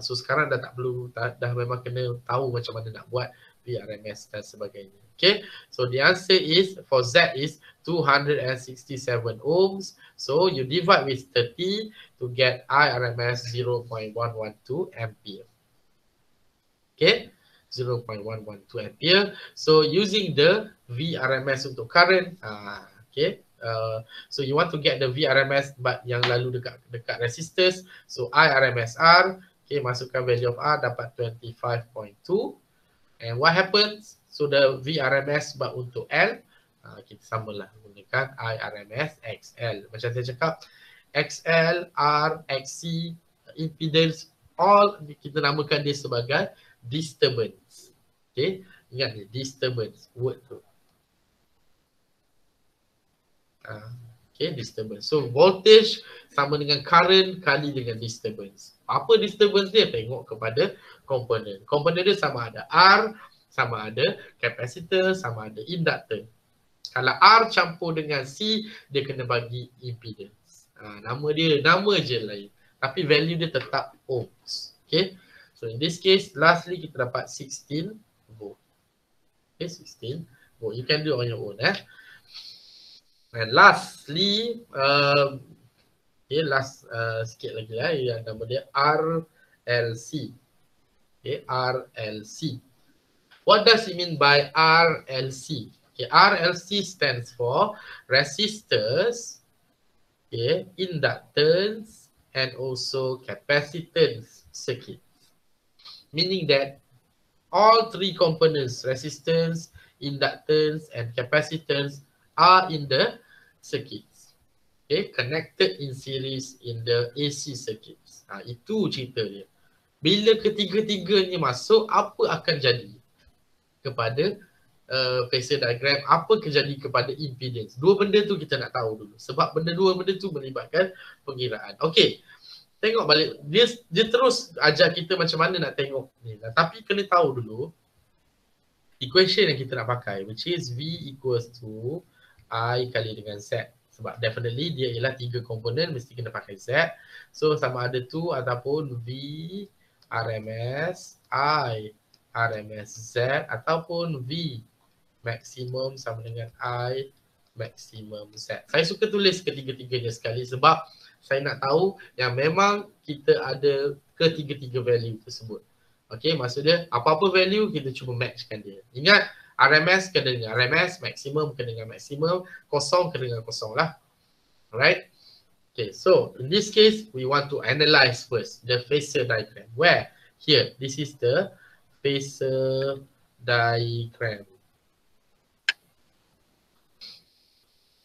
So sekarang dah tak perlu, dah memang kena tahu macam mana nak buat VRMS dan sebagainya. Okay, so the answer is, for Z is 267 ohms. So you divide with 30 to get IRMS 0.112 ampere. Okay, 0.112 ampere. So using the VRMS untuk current, okay, so you want to get the VRMS but yang lalu dekat resistors. So IRMS R, okay, masukkan value of R dapat 25.2. And what happens? So the VRMS but untuk L, kita samalah gunakan IRMS XL. Macam saya cakap, XL, R, XC, impedance, all kita namakan dia sebagai disturbance. Okay, ingat ni, disturbance, word tu. Okay, disturbance. So voltage sama dengan current kali dengan disturbance. Apa disturbance dia? Tengok kepada komponen. Komponen dia sama ada R, sama ada capacitor, sama ada inductor. Kalau R campur dengan C, dia kena bagi impedance. Nama dia, nama je lain. Tapi value dia tetap ohms. Okay. So in this case, lastly kita dapat 16 volt. Okay, 16 volt. You can do on your own. And lastly, okay, last sikit lagi lah, yang nama dia RLC. Okay, RLC. What does it mean by RLC? Okay, RLC stands for resistors, okay, inductance, and also capacitance circuit. Meaning that all three components, resistance, inductance, and capacitance, are in the circuits. Okay, connected in series in the AC circuits. Itu cerita dia. Bila ketiga-tiganya masuk, apa akan jadi kepada phasor diagram, apa terjadi kepada impedance? Dua benda tu kita nak tahu dulu. Sebab dua benda tu melibatkan pengiraan. Okey. Tengok balik. Dia terus ajar kita macam mana nak tengok ni. Tapi kena tahu dulu equation yang kita nak pakai, which is V equals to I kali dengan Z. Sebab definitely dia ialah tiga komponen, mesti kena pakai Z. So sama ada tu ataupun V RMS I RMS Z ataupun V maksimum sama dengan I maksimum Z. Saya suka tulis ketiga-tiganya sekali sebab saya nak tahu yang memang kita ada ketiga-tiga value tersebut. Okay, maksudnya apa-apa value kita cuba matchkan dia. Ingat, RMS kena dengan RMS, maksimum kena dengan maksimum, kosong kena dengan kosong lah. Alright. Okay, so in this case, we want to analyze first the phasor diagram. Where? Here, this is the phasor diagram.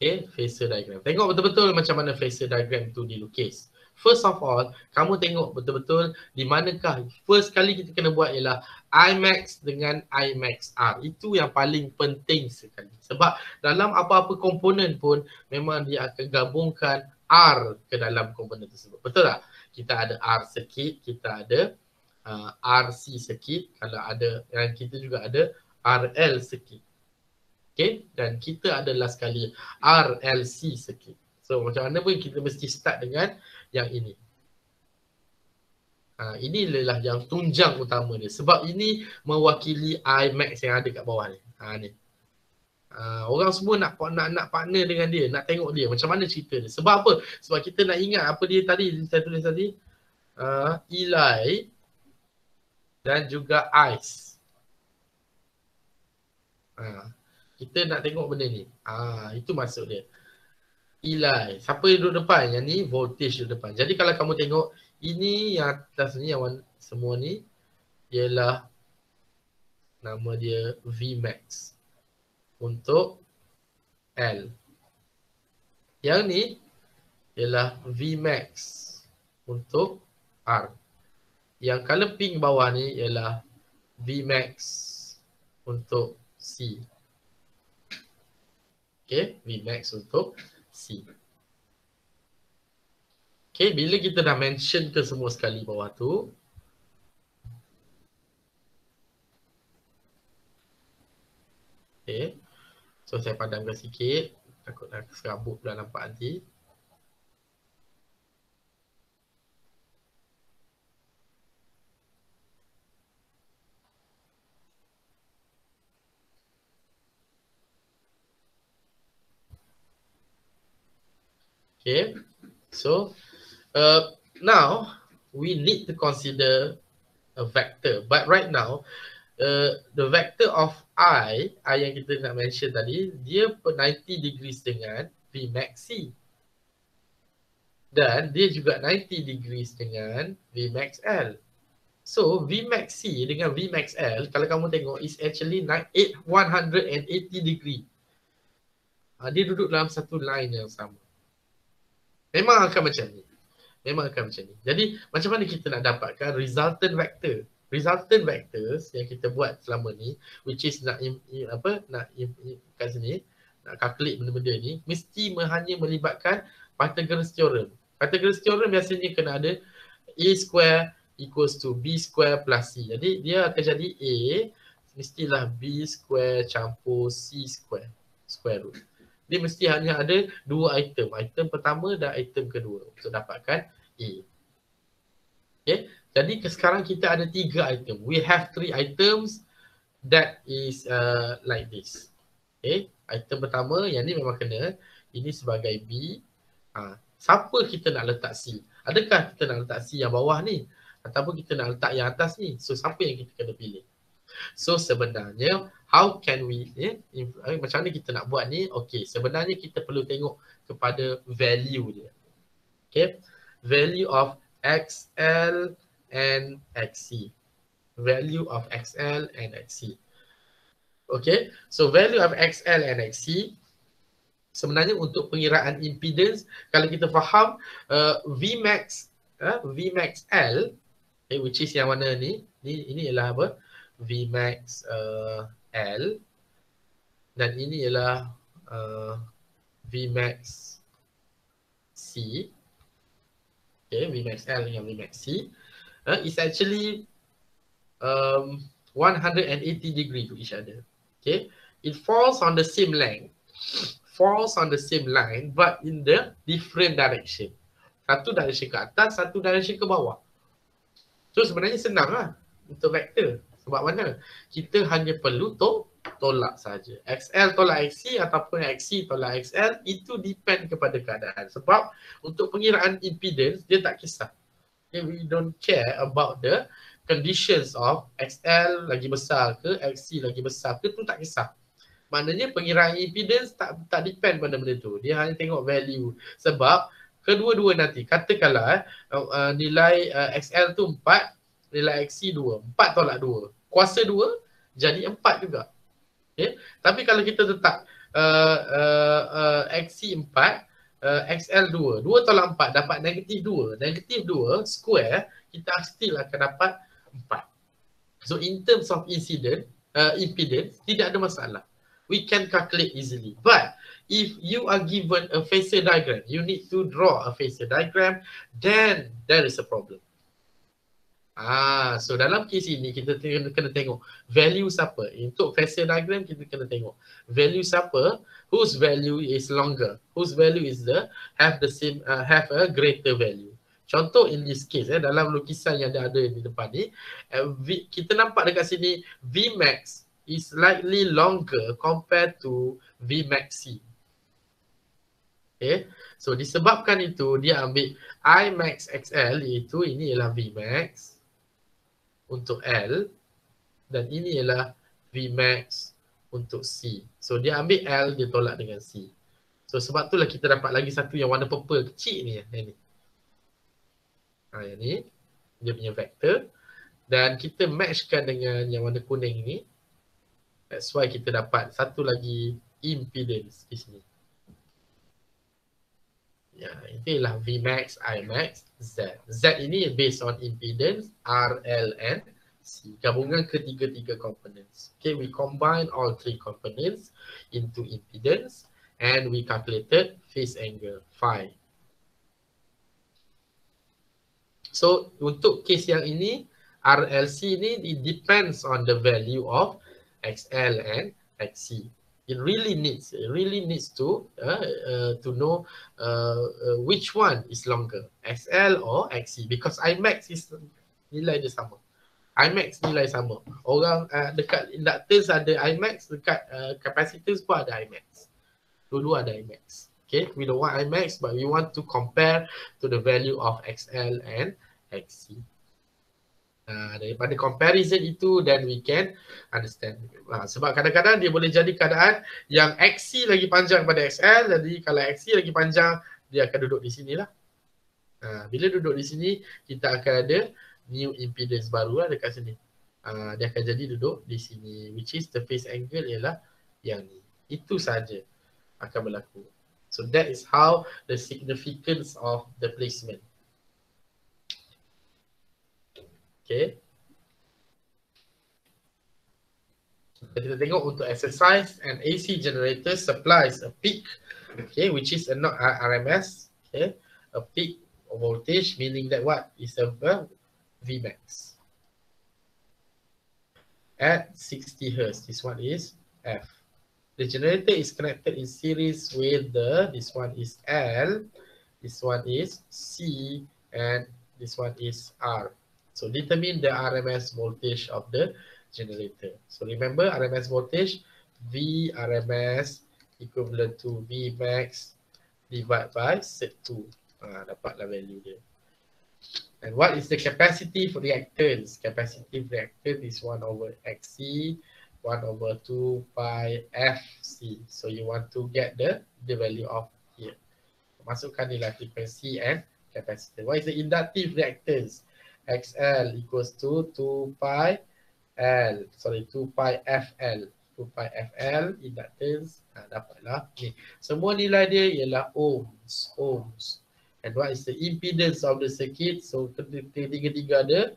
Okay, phasor diagram. Tengok betul-betul macam mana phasor diagram tu dilukis. First of all, kamu tengok betul-betul di manakah first kali kita kena buat ialah Imax dengan Imax R. Itu yang paling penting sekali. Sebab dalam apa-apa komponen pun memang dia akan gabungkan R ke dalam komponen tersebut. Betul tak? Kita ada R circuit, kita ada RC circuit, kalau ada, dan kita juga ada RL circuit. Okay, dan kita adalah sekali RLC circuit. So macam mana pun kita mesti start dengan yang ini. Ini adalah yang tunjang utama dia. Sebab ini mewakili Imax yang ada kat bawah ni. Ni. Orang semua nak partner dengan dia, nak tengok dia macam mana cerita dia. Sebab apa? Sebab kita nak ingat apa dia tadi, saya tulis tadi. Eli dan juga Ice. Kita nak tengok benda ni. Itu maksud dia. Eli. Siapa yang duduk depan? Yang ni voltage duduk depan. Jadi kalau kamu tengok ini yang atas ni, yang semua ni ialah nama dia Vmax untuk L. Yang ni ialah Vmax untuk R. Yang color pink bawah ni ialah Vmax untuk C. Okay, Vmax untuk C. Okay, bila kita dah mention ke semua sekali bawah tu, okay, so saya padamkan sikit, takut dah serabut dah nampak nanti. Okay, so now we need to consider a vector, but right now the vector of I yang kita nak mention tadi, dia 90 degrees dengan Vmax C. Dan dia juga 90 degrees dengan Vmax L. So Vmax C dengan Vmax L, kalau kamu tengok, is actually 180 degree. Dia duduk dalam satu line yang sama. Memang akan macam ni. Memang akan macam ni. Jadi macam mana kita nak dapatkan resultant vector? Resultant vectors yang kita buat selama ni, which is nak kat sini, nak calculate benda-benda ni, mesti hanya melibatkan Pythagoras theorem. Pythagoras theorem biasanya kena ada A square equals to B square plus C. Jadi dia akan jadi A mestilah B square campur C square, square root. Dia mesti hanya ada dua item. Item pertama dan item kedua untuk dapatkan A. Okay. Jadi sekarang kita ada 3 item. We have 3 items that is like this. Okay. Item pertama yang ni memang kena. Ini sebagai B. Siapa kita nak letak C? Adakah kita nak letak C yang bawah ni? Ataupun kita nak letak yang atas ni? So siapa yang kita kena pilih? So sebenarnya how can we macam mana kita nak buat ni? Okay, sebenarnya kita perlu tengok kepada value dia. Okay, value of XL and XC. Value of XL and XC. Okay, so value of XL and XC sebenarnya untuk pengiraan impedance, kalau kita faham Vmax L, okay, which is yang mana ni? Ini ialah apa? Vmax L, dan ini ialah Vmax C. Okay, Vmax L dengan Vmax C is actually 180 degree to each other. Okay, it falls on the same length, but in the different direction. Satu direction ke atas, satu direction ke bawah. So sebenarnya senang lah untuk vektor. Sebab mana? Kita hanya perlu tolak saja. XL tolak XC ataupun XC tolak XL, itu depend kepada keadaan. Sebab untuk pengiraan impedance, dia tak kisah. Okay, we don't care about the conditions of XL lagi besar ke, XC lagi besar ke, tu tak kisah. Maknanya pengiraan impedance tak depend pada benda tu. Dia hanya tengok value. Sebab kedua-dua nanti, katakanlah nilai XL tu 4, nilai XC 2. 4 tolak 2. Kuasa 2 jadi 4 juga. Okay? Tapi kalau kita letak XC 4, XL 2. 2 tolak 4 dapat negatif 2. Negatif 2 square, kita still akan dapat 4. So in terms of impedance, tidak ada masalah. We can calculate easily. But if you are given a phasor diagram, you need to draw a phasor diagram, then there is a problem. So dalam kes ini kita kena tengok value siapa. Untuk phasor diagram kita kena tengok value siapa, whose value is longer, whose value is have a greater value. Contoh in this case dalam lukisan yang ada di depan ni, kita nampak dekat sini Vmax is slightly longer compared to Vmax C. Okay, so disebabkan itu dia ambil I max XL, iaitu ini ialah Vmax untuk L, dan ini ialah Vmax untuk C. So dia ambil L, dia tolak dengan C. So sebab itulah kita dapat lagi satu yang warna purple kecil ni. Yang ni. Yang ni dia punya vektor. Dan kita matchkan dengan yang warna kuning ni. That's why kita dapat satu lagi impedance di sini. Ya, inilah Vmax, Imax, Z. Z ini based on impedance, R, L, and C. Gabungan ketiga-tiga components. Okay, we combine all three components into impedance and we calculated phase angle phi. So, untuk case yang ini, RLC ini it depends on the value of XL and XC. It really needs to know which one is longer, XL or XC, because Imax is nilai dia sama. Imax nilai sama. Orang dekat inductors ada Imax, dekat capacitors pun ada Imax. Dua-dua ada Imax. Okay, we don't want Imax, but we want to compare to the value of XL and XC. Daripada comparison itu, then we can understand. Sebab kadang-kadang dia boleh jadi keadaan yang XC lagi panjang pada XL, jadi kalau XC lagi panjang, dia akan duduk di sini lah. Bila duduk di sini, kita akan ada new impedance baru lah dekat sini. Dia akan jadi duduk di sini, which is the phase angle ialah yang ni. Itu saja akan berlaku. So that is how the significance of the placement. Okay. Kita tengok untuk exercise, an AC generator supplies a peak, okay, which is a not RMS, okay, a peak voltage, meaning that what is a Vmax at 60 Hz. This one is F. The generator is connected in series with this one is L, this one is C, and this one is R. So determine the RMS voltage of the generator. So remember RMS voltage, V RMS equivalent to V max divided by Z2. Dapatlah value dia. And what is the capacitive reactance? Capacitive reactance is 1 over XC, 1 over 2 pi FC. So you want to get the value of here. Masukkan nilai frequency and capacitor. What is the inductive reactance? XL equals to 2 pi FL. 2 pi FL inductance. Dapatlah ni. Semua nilai dia ialah ohms. And what is the impedance of the circuit? So ketiga-tiga ada.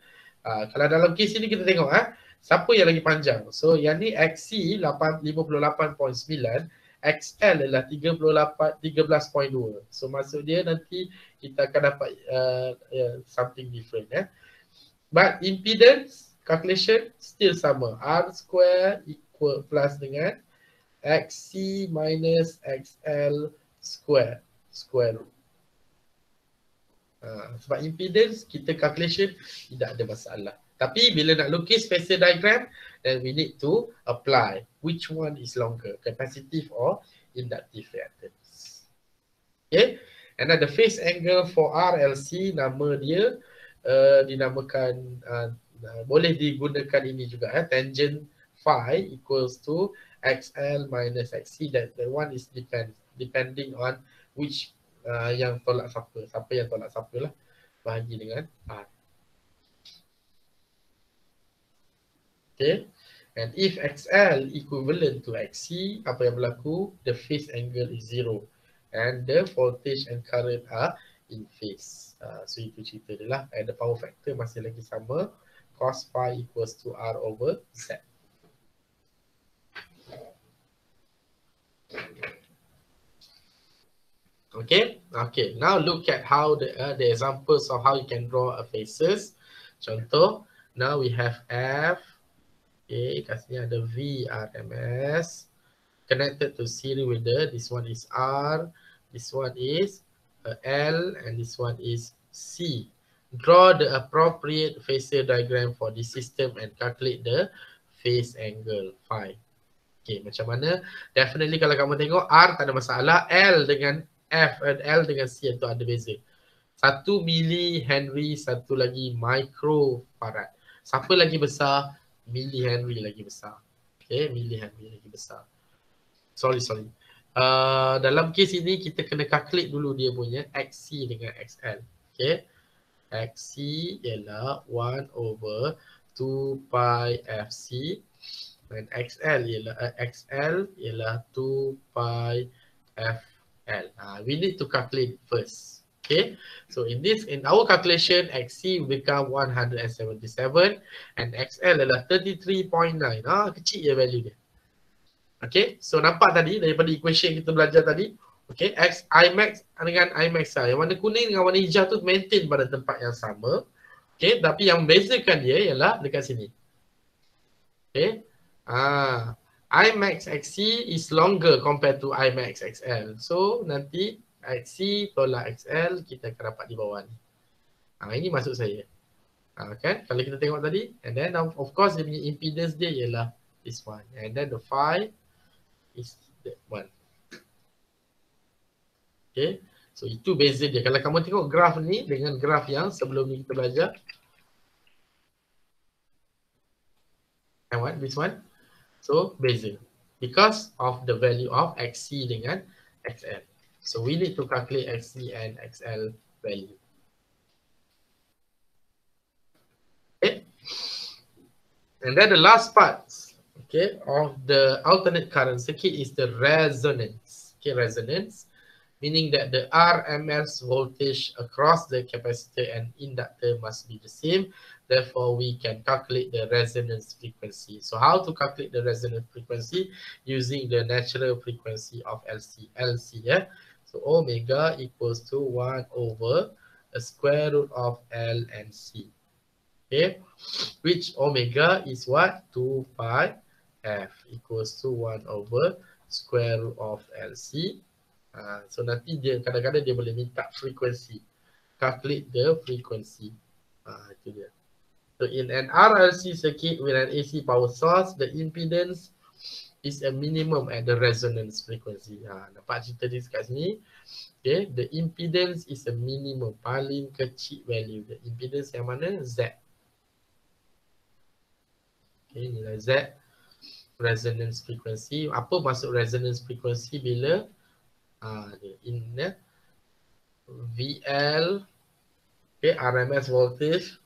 Kalau dalam kes ini kita tengok siapa yang lagi panjang. So yang ni XC 58.9, XL adalah 13.2. So maksud dia nanti kita akan dapat something different. But impedance calculation still sama. R square equal plus dengan XC minus XL square root. Sebab impedance kita calculation tidak ada masalah. Tapi bila nak lukis phasor diagram, then we need to apply which one is longer, capacitive or inductive reactance. Okay, and then the phase angle for RLC, nama dia dinamakan, boleh digunakan ini juga, tangent phi equals to XL minus XC. That one is depending on which yang tolak siapa yang tolak siapa lah, bahagi dengan R. Okay, and if XL equivalent to XC, apa yang berlaku? The phase angle is 0 and the voltage and current are in phase. So itu cerita dia lah. And the power factor masih lagi sama, cos phi equals to R over Z. Okay, now look at how the examples of how you can draw a phasors. Contoh, now we have F. Okay, kat sini ada V RMS connected to series with this one is R, this one is L, and this one is C. Draw the appropriate phasor diagram for this system and calculate the phase angle phi. Okay, macam mana? Definitely kalau kamu tengok R tak ada masalah, L dengan F and L dengan C itu ada beza. 1 millihenry, satu lagi microfarad. Siapa lagi besar? Millihenry lagi besar. Okay, millihenry lagi besar. Sorry. Dalam kes ini kita kena calculate dulu dia punya XC dengan XL. Okay. XC ialah 1 over 2 pi FC dan XL ialah 2 pi FL. We need to calculate first. Okay, so in our calculation, XC become 177 and XL adalah 33.9. Kecil je value dia. Okay, so nampak tadi daripada equation kita belajar tadi, okay, Imax dengan Imax yang warna kuning dengan warna hijau tu maintain pada tempat yang sama. Okay, tapi yang membezakan dia ialah dekat sini. Okay, Imax XC is longer compared to Imax XL. So nanti XC tolak XL kita akan dapat di bawah ni. Ini maksud saya. Kan? Kalau kita tengok tadi, and then of course dia punya impedance dia ialah this one. And then the phi is that one. Okay. So itu beza dia. Kalau kamu tengok graf ni dengan graf yang sebelum ni kita belajar. And what? This one. So beza. Because of the value of XC dengan XL. So we need to calculate XC and XL value. Okay. And then the last part, okay, of the alternate current circuit is the resonance. Okay, resonance, meaning that the RMS voltage across the capacitor and inductor must be the same. Therefore, we can calculate the resonance frequency. So how to calculate the resonance frequency? Using the natural frequency of LC. Yeah. So omega equals to 1 over a square root of L and C. Okay, which omega is what? 2 pi F equals to 1 over square root of LC. So nanti dia kadang-kadang dia boleh minta frequency. Calculate the frequency. Itu dia. So in an RLC circuit with an AC power source, the impedance is a minimum at the resonance frequency. Nampak cerita dia kat sini. Okay, the impedance is a minimum, paling kecil value. The impedance yang mana? Z. Okay, nilai Z, resonance frequency. Apa maksud resonance frequency bila VL, okay, RMS voltage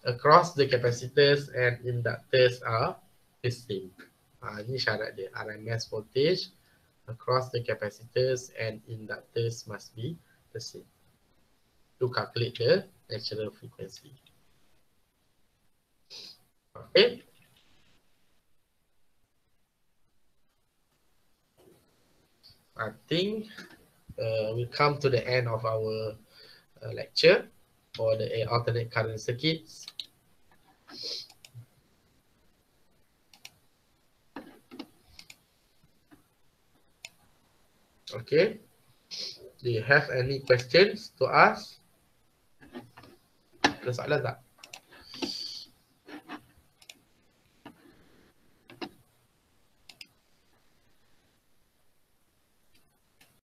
across the capacitors and inductors are the same. Ini syarat dia. RMS voltage across the capacitors and inductors must be the same to calculate the natural frequency. Okay. I think we come to the end of our lecture for the alternate current circuits. Okay. Do you have any questions to ask? Ada soalan tak?